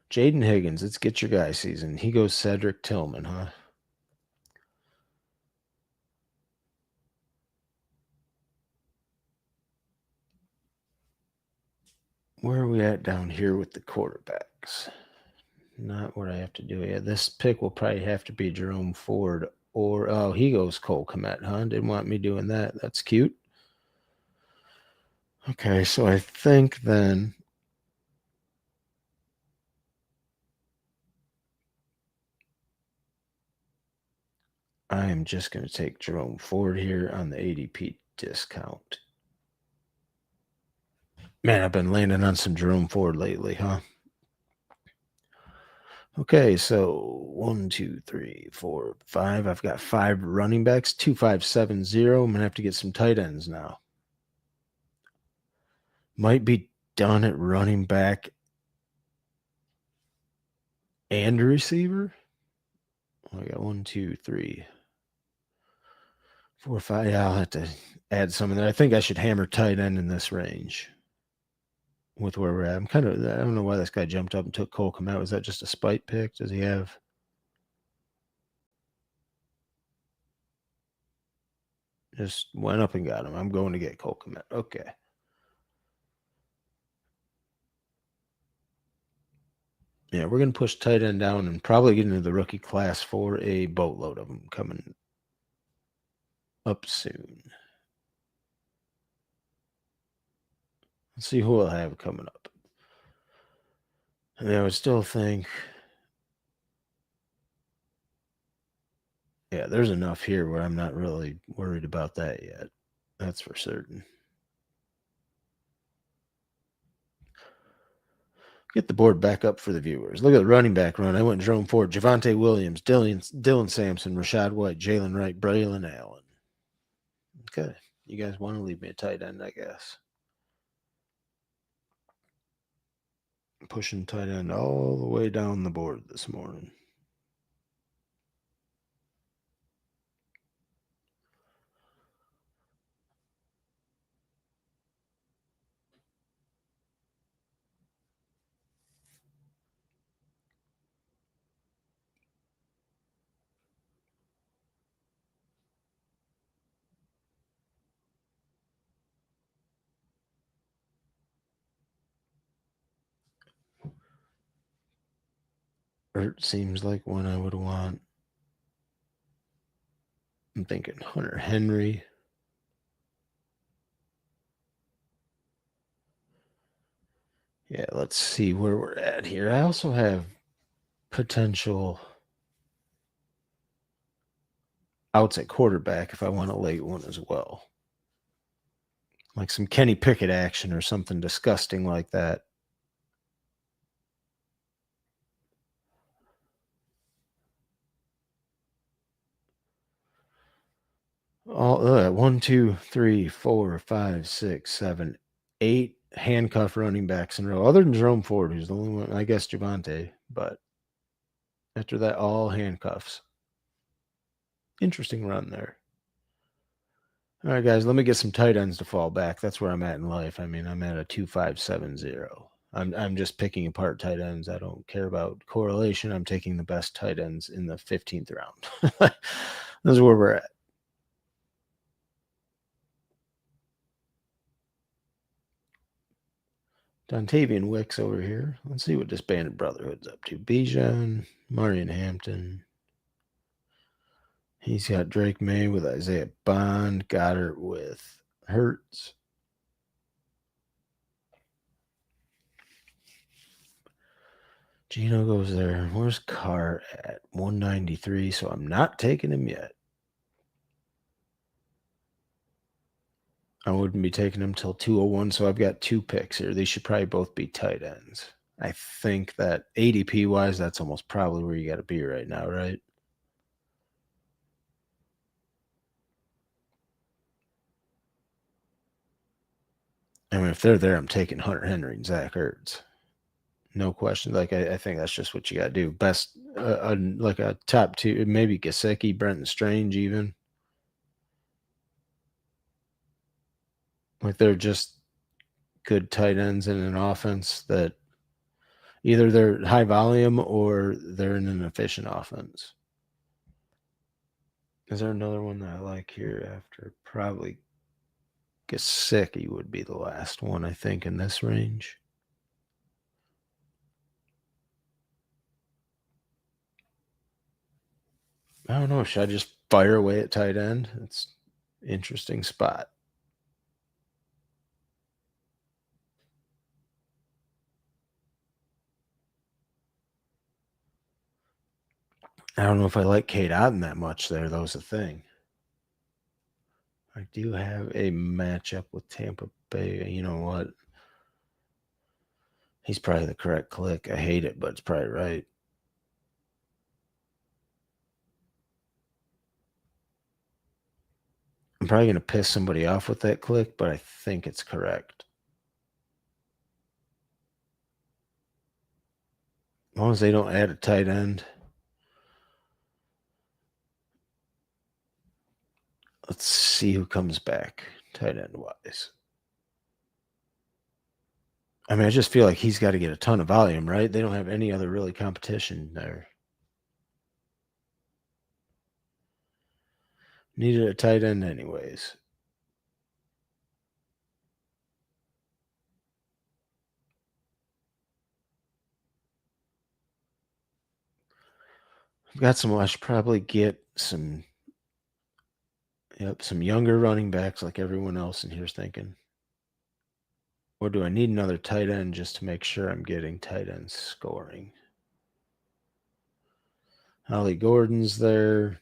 Jaden Higgins, let's get your guy season. He goes Cedric Tillman, huh? Where are we at down here with the quarterbacks? Not what I have to do. Yeah, this pick will probably have to be Jerome Ford or, oh, he goes Cole Kmet, huh? Didn't want me doing that. That's cute. Okay, so I think then I am just going to take Jerome Ford here on the ADP discount. Man, I've been landing on some Jerome Ford lately, huh? Okay, so 1, 2, 3, 4, 5. I've got 5 running backs, 2, 5, 7, 0. I'm going to have to get some tight ends now. Might be done at running back and receiver. I got 1, 2, 3, 4, 5. Yeah, I'll have to add some in there. I think I should hammer tight end in this range with where we're at. I don't know why this guy jumped up and took Cole Kmet. Was that just a spite pick? Does he have? Just went up and got him. I'm going to get Cole Kmet. Okay. Yeah, we're going to push tight end down and probably get into the rookie class for a boatload of them coming up soon. Let's see who I'll have coming up. And I would still think, yeah, there's enough here where I'm not really worried about that yet. That's for certain. Get the board back up for the viewers. Look at the running back run. I went Jerome Ford, Javonte Williams, Dylan Sampson, Rashad White, Jalen Wright, Braylon Allen. Okay. You guys want to leave me a tight end, I guess. Pushing tight end all the way down the board this morning. seems like one I would want. I'm thinking Hunter Henry. Yeah, let's see where we're at here. I also have potential outs at quarterback if I want a late one as well. Like some Kenny Pickett action or something disgusting like that. All 1, 2, 3, 4, 5, 6, 7, 8 handcuff running backs in a row. Other than Jerome Ford, who's the only one, I guess Javante, but after that, all handcuffs. Interesting run there. All right, guys, let me get some tight ends to fall back. That's where I'm at in life. I mean, I'm at a 2.570. I'm just picking apart tight ends. I don't care about correlation. I'm taking the best tight ends in the 15th round. That's where we're at. Dontavian Wicks over here. Let's see what Disbanded Brotherhood's up to. Bijan, Marion Hampton. He's got Drake May with Isaiah Bond. Goddard with Hurts. Gino goes there. Where's Carr at? 193, so I'm not taking him yet. I wouldn't be taking him till 201, so I've got 2 picks here. They should probably both be tight ends. I think that ADP-wise, that's almost probably where you got to be right now, right? I mean, if they're there, I'm taking Hunter Henry and Zach Ertz. No question. Like, I think that's just what you got to do. Best, like a top 2, maybe Gesicki, Brenton Strange even. Like, they're just good tight ends in an offense that either they're high volume or they're in an efficient offense. Is there another one that I like here after? Probably Gesicki would be the last one, I think, in this range. I don't know. Should I just fire away at tight end? It's an interesting spot. I don't know if I like Cade Otton that much there. That was the thing. I do have a matchup with Tampa Bay. You know what? He's probably the correct click. I hate it, but it's probably right. I'm probably going to piss somebody off with that click, but I think it's correct. As long as they don't add a tight end. Let's see who comes back tight end wise. I mean, I just feel like he's got to get a ton of volume, right? They don't have any other really competition there. Needed a tight end anyways. I've got some. I should probably get some. Yep, some younger running backs like everyone else in here's thinking. Or do I need another tight end just to make sure I'm getting tight ends scoring? Ollie Gordon's there.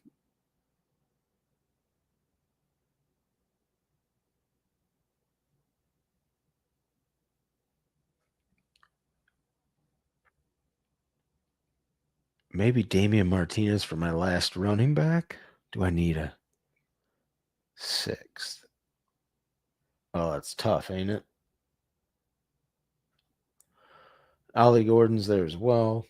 Maybe Damian Martinez for my last running back. Do I need a 6th? Oh, that's tough, ain't it? Ollie Gordon's there as well.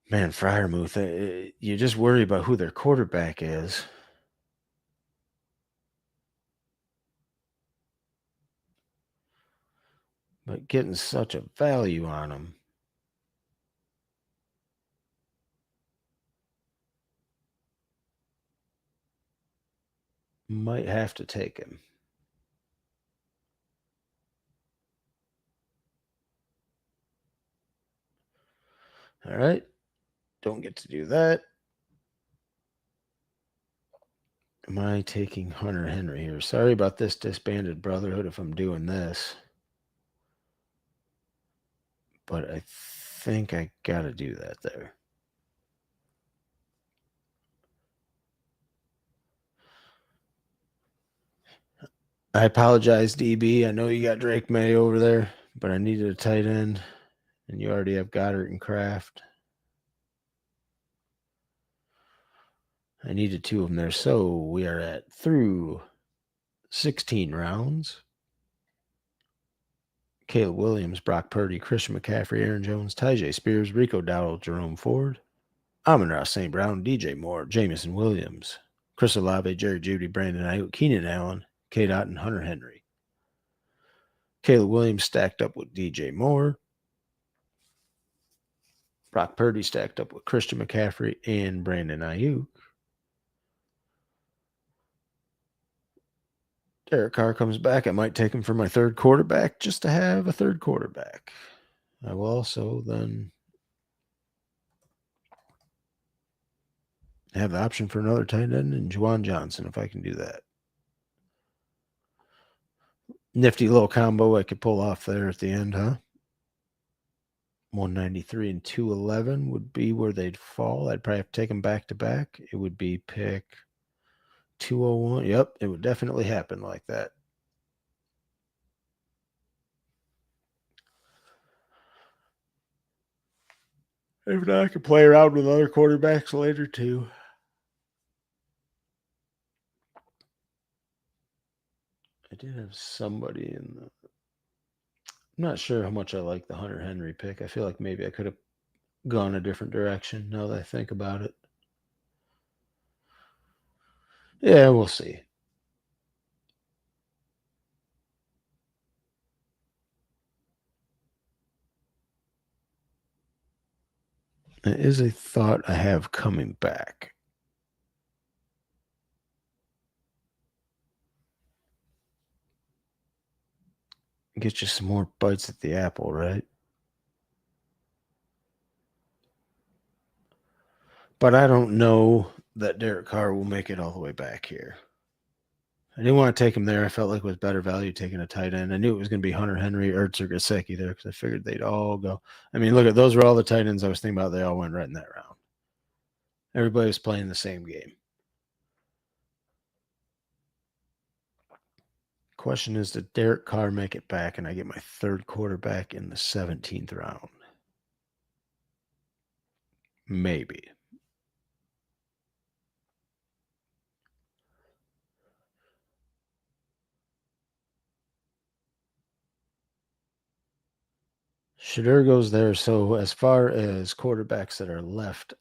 Man, Fryermuth, you just worry about who their quarterback is. But getting such a value on him. Might have to take him. All right. Don't get to do that. Am I taking Hunter Henry here? Sorry about this disbanded brotherhood if I'm doing this. But I think I got to do that there. I apologize, DB. I know you got Drake May over there, but I needed a tight end, and you already have Goddard and Kraft. I needed two of them there. So we are at through 16 rounds. Caleb Williams, Brock Purdy, Christian McCaffrey, Aaron Jones, Tyjae Spears, Rico Dowdle, Jerome Ford, Amon-Ra St. Brown, DJ Moore, Jameson Williams, Chris Olave, Jerry Jeudy, Brandon Ayuk, Keenan Allen, K. Dot, and Hunter Henry. Caleb Williams stacked up with DJ Moore. Brock Purdy stacked up with Christian McCaffrey and Brandon Ayuk. Derek Carr comes back. I might take him for my third quarterback just to have a third quarterback. I will also then have the option for another tight end and Juwan Johnson if I can do that. Nifty little combo I could pull off there at the end, huh? 193 and 211 would be where they'd fall. I'd probably have to take them back to back. It would be pick 201. Yep, it would definitely happen like that. If not, I could play around with other quarterbacks later too. I did have somebody in the. I'm not sure how much I like the Hunter Henry pick. I feel like maybe I could have gone a different direction now that I think about it. Yeah, we'll see. It is a thought I have coming back. Get you some more bites at the apple, right? But I don't know that Derek Carr will make it all the way back here. I didn't want to take him there. I felt like it was better value taking a tight end. I knew it was going to be Hunter Henry, Ertz, or Gesicki there because I figured they'd all go. I mean, look at those were all the tight ends I was thinking about. They all went right in that round. Everybody was playing the same game. Question is, did Derek Carr make it back and I get my third quarterback in the 17th round? Maybe. Shedeur goes there. So as far as quarterbacks that are left,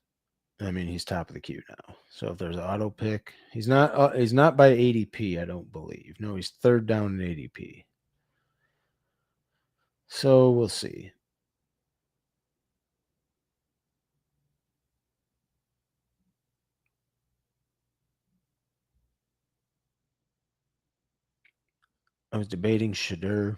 I mean, he's top of the queue now. So if there's an auto pick, he's not by ADP, I don't believe. No, he's third down in ADP. So we'll see. I was debating Shedeur.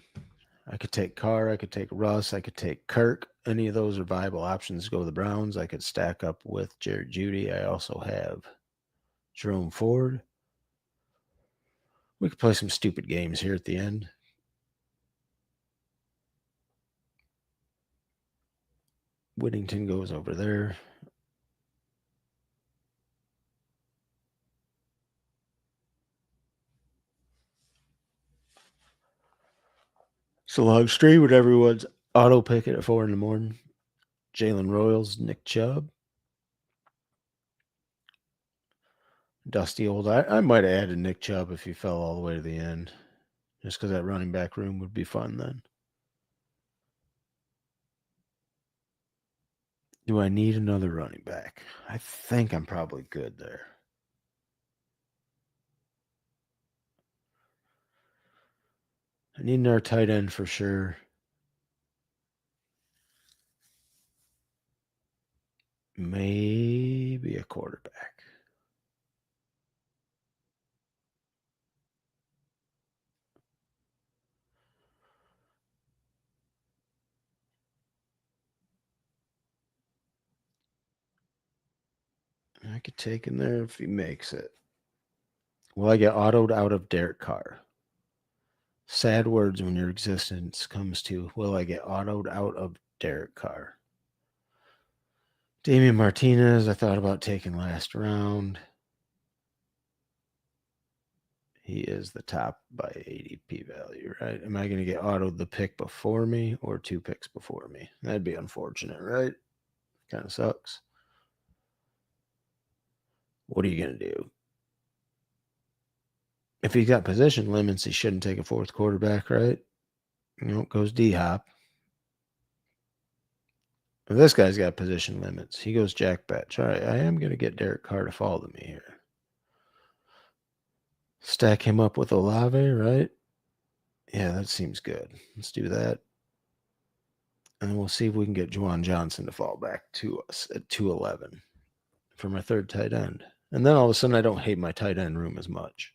I could take Carr, I could take Russ, I could take Kirk. Any of those are viable options to go to the Browns. I could stack up with Jared Jeudy. I also have Jerome Ford. We could play some stupid games here at the end. Whittington goes over there. It's a long stream with everyone's auto pick it at 4 in the morning. Jalen Royals, Nick Chubb. Dusty old. I might have added Nick Chubb if he fell all the way to the end. Just because that running back room would be fun then. Do I need another running back? I think I'm probably good there. I need another tight end for sure. Maybe a quarterback. could take him there if he makes it. Will I get autoed out of Derek Carr? Sad words when your existence comes to, will I get autoed out of Derek Carr? Damian Martinez, I thought about taking last round. He is the top by ADP value, right? Am I going to get autoed the pick before me or 2 picks before me? That'd be unfortunate, right? Kind of sucks. What are you going to do? If he's got position limits, he shouldn't take a 4th quarterback, right? It goes D-Hop. If this guy's got position limits, he goes Jack Betch. All right, I am going to get Derek Carr to fall to me here. Stack him up with Olave, right? Yeah, that seems good. Let's do that. And we'll see if we can get Juwan Johnson to fall back to us at 211 for my 3rd tight end. And then all of a sudden, I don't hate my tight end room as much.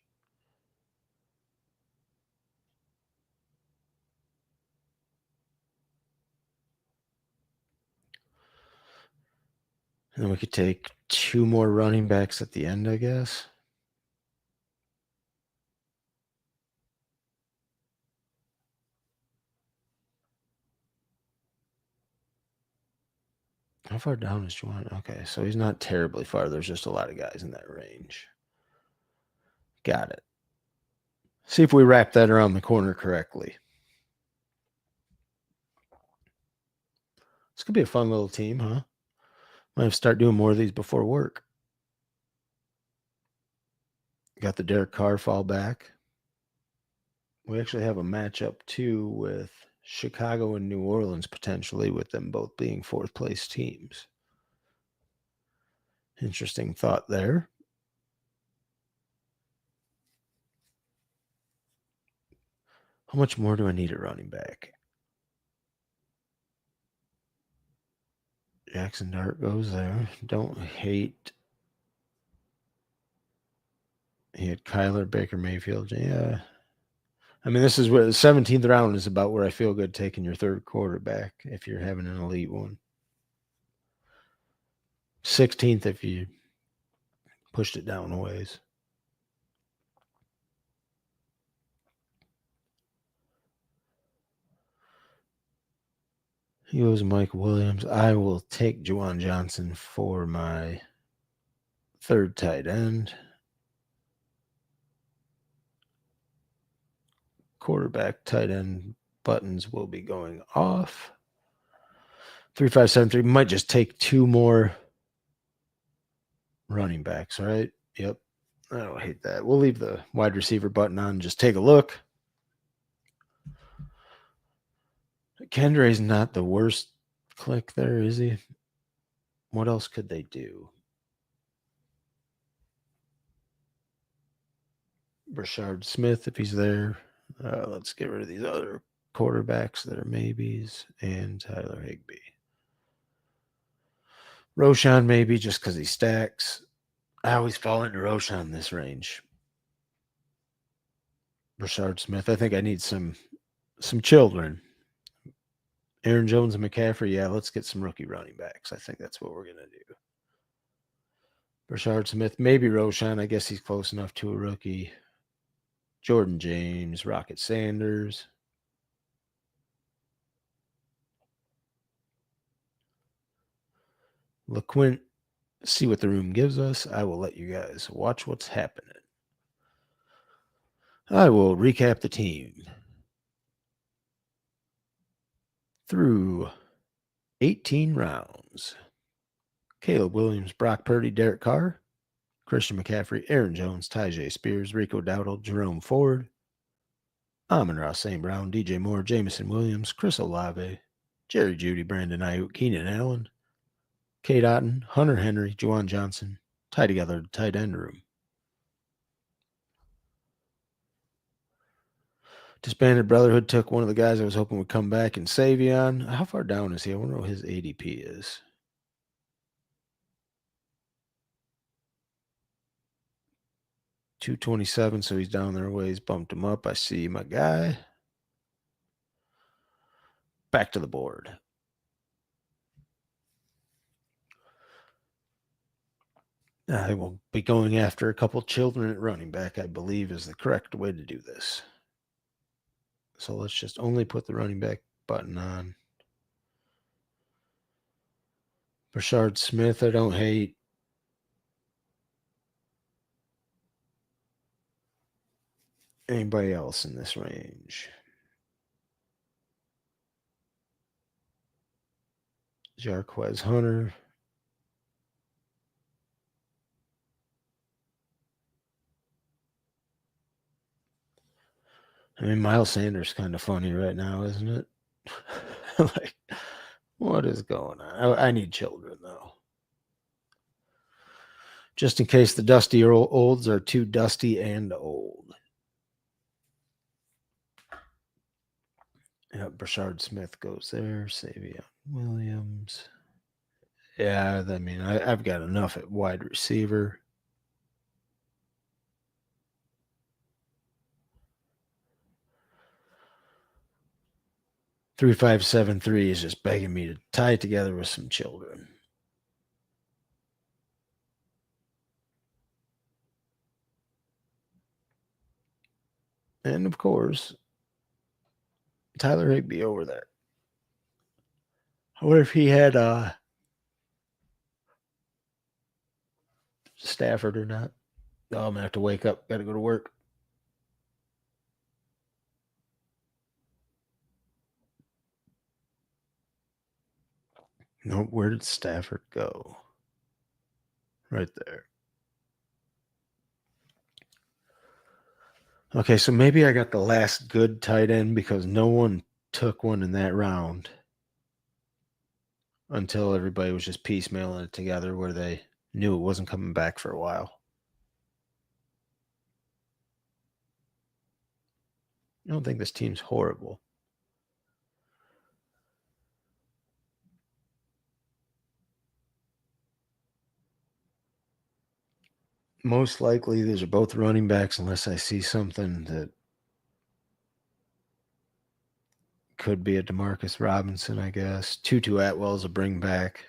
And then we could take 2 more running backs at the end, I guess. How far down is Juwan? Okay, so he's not terribly far. There's just a lot of guys in that range. Got it. See if we wrap that around the corner correctly. This could be a fun little team, huh? Might have to start doing more of these before work. Got the Derek Carr fall back. We actually have a matchup too with Chicago and New Orleans potentially, with them both being 4th place teams. Interesting thought there. How much more do I need a running back? Jackson Dart goes there. Don't hate. He had Kyler, Baker Mayfield. Yeah. I mean, this is where the 17th round is about where I feel good taking your 3rd quarterback if you're having an elite one. 16th if you pushed it down a ways. He goes Mike Williams. I will take Juwan Johnson for my 3rd tight end. Quarterback, tight end buttons will be going off. 3573 might just take 2 more running backs, right? Yep. I don't hate that. We'll leave the wide receiver button on and just take a look. Kendray's not the worst click there, is he? What else could they do? Brashard Smith, if he's there. Let's get rid of these other quarterbacks that are maybes, and Tyler Higbee. Roshan maybe just because he stacks. I always fall into Roshan in this range. Brashard Smith. I think I need some children. Aaron Jones and McCaffrey. Yeah, let's get some rookie running backs. I think that's what we're going to do. Brashard Smith, maybe Roshan. I guess he's close enough to a rookie. Jordan James, Rocket Sanders. LeQuint, see what the room gives us. I will let you guys watch what's happening. I will recap the team. Through 18 rounds. Caleb Williams, Brock Purdy, Derek Carr, Christian McCaffrey, Aaron Jones, Tyjae Spears, Rico Dowdle, Jerome Ford, Amon-Ra St. Brown, DJ Moore, Jameson Williams, Chris Olave, Jerry Jeudy, Brandon Ayuk, Keenan Allen, Kate Otten, Hunter Henry, Juwan Johnson, tie together the tight end room. Disbanded Brotherhood took one of the guys I was hoping would come back in Savion. How far down is he? I wonder what his ADP is. 227, so he's down there a ways. Bumped him up. I see my guy. Back to the board. I will be going after a couple children at running back, I believe is the correct way to do this. So let's just only put the running back button on. Brashard Smith, I don't hate. Anybody else in this range? Jarquez Hunter. I mean, Miles Sanders kind of funny right now, isn't it? Like, what is going on? I need children, though. Just in case the dusty olds are too dusty and old. Yeah, Brashard Smith goes there. Savion Williams. Yeah, I mean, I've got enough at wide receiver. 3573 is just begging me to tie it together with some children. And of course, Tyler Higbee over there. I wonder if he had Stafford or not. Oh, I'm gonna have to wake up. Got to go to work. No, where did Stafford go? Right there. Okay, so maybe I got the last good tight end because no one took one in that round until everybody was just piecemealing it together where they knew it wasn't coming back for a while. I don't think this team's horrible. Most likely, these are both running backs unless I see something that could be a Demarcus Robinson, I guess. Tutu Atwell's a bring back.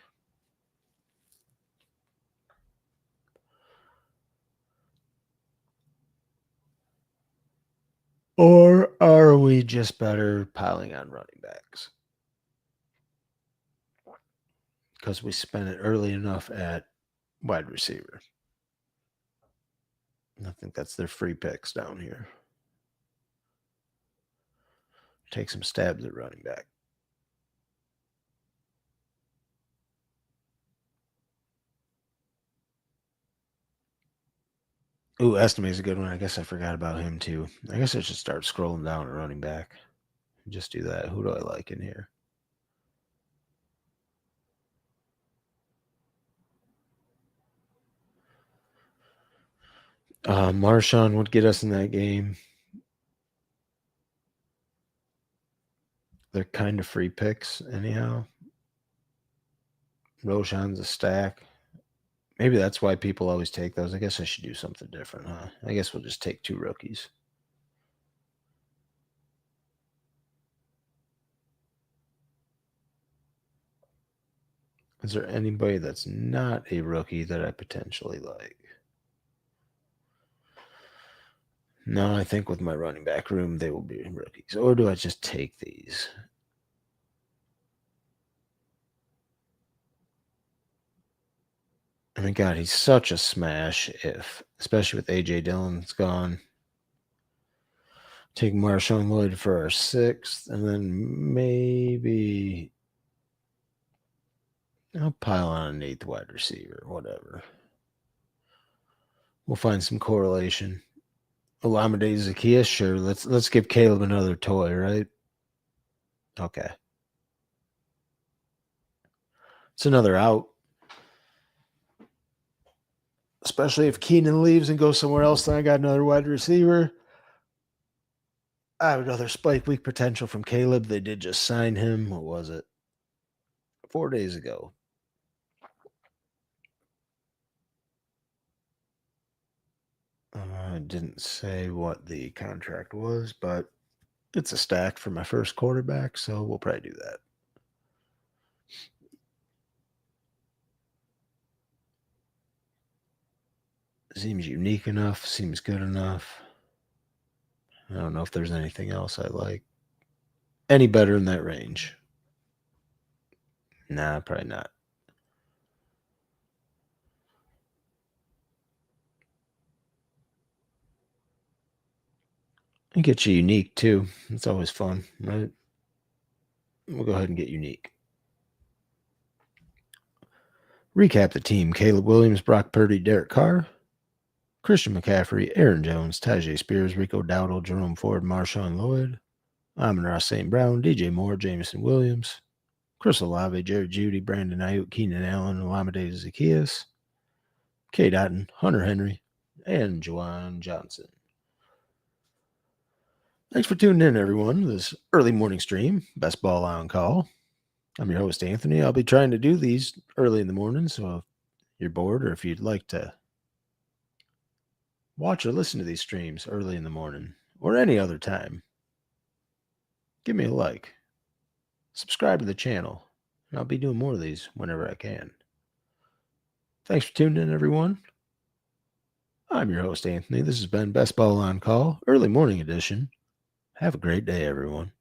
Or are we just better piling on running backs? Because we spent it early enough at wide receiver. I think that's their free picks down here. Take some stabs at running back. Ooh, Estime's a good one. I guess I forgot about him too. I guess I should start scrolling down at running back. Just do that. Who do I like in here? Marshawn would get us in that game. They're kind of free picks, anyhow. Roshan's a stack. Maybe that's why people always take those. I guess I should do something different, huh? I guess we'll just take 2 rookies. Is there anybody that's not a rookie that I potentially like? No, I think with my running back room, they will be rookies. Or do I just take these? I mean, God, he's such a smash if, especially with AJ Dillon's gone. Take Marshawn Lloyd for our 6th, and then maybe I'll pile on an 8th wide receiver, whatever. We'll find some correlation. Olamide Zaccheaus, sure. Let's give Caleb another toy, right? Okay. It's another out. Especially if Keenan leaves and goes somewhere else, then I got another wide receiver. I have another spike week potential from Caleb. They did just sign him. What was it? 4 days ago. I didn't say what the contract was, but it's a stack for my first quarterback, so we'll probably do that. Seems unique enough. Seems good enough. I don't know if there's anything else I like. Any better in that range? Nah, probably not. And get you unique too. It's always fun, right? We'll go ahead and get unique. Recap the team: Caleb Williams, Brock Purdy, Derek Carr, Christian McCaffrey, Aaron Jones, Tajay Spears, Rico Dowdle, Jerome Ford, Marshawn Lloyd, Amon-Ra St. Brown, DJ Moore, Jameson Williams, Chris Olave, Jerry Jeudy, Brandon Ayuk, Keenan Allen, Olamide Zaccheaus, K. Dotton, Hunter Henry, and Juwan Johnson. Thanks for tuning in, everyone, to this early morning stream, Best Ball on Call. I'm your host, Anthony. I'll be trying to do these early in the morning, so if you're bored or if you'd like to watch or listen to these streams early in the morning or any other time, give me a like, subscribe to the channel, and I'll be doing more of these whenever I can. Thanks for tuning in, everyone. I'm your host, Anthony. This has been Best Ball on Call, early morning edition. Have a great day, everyone.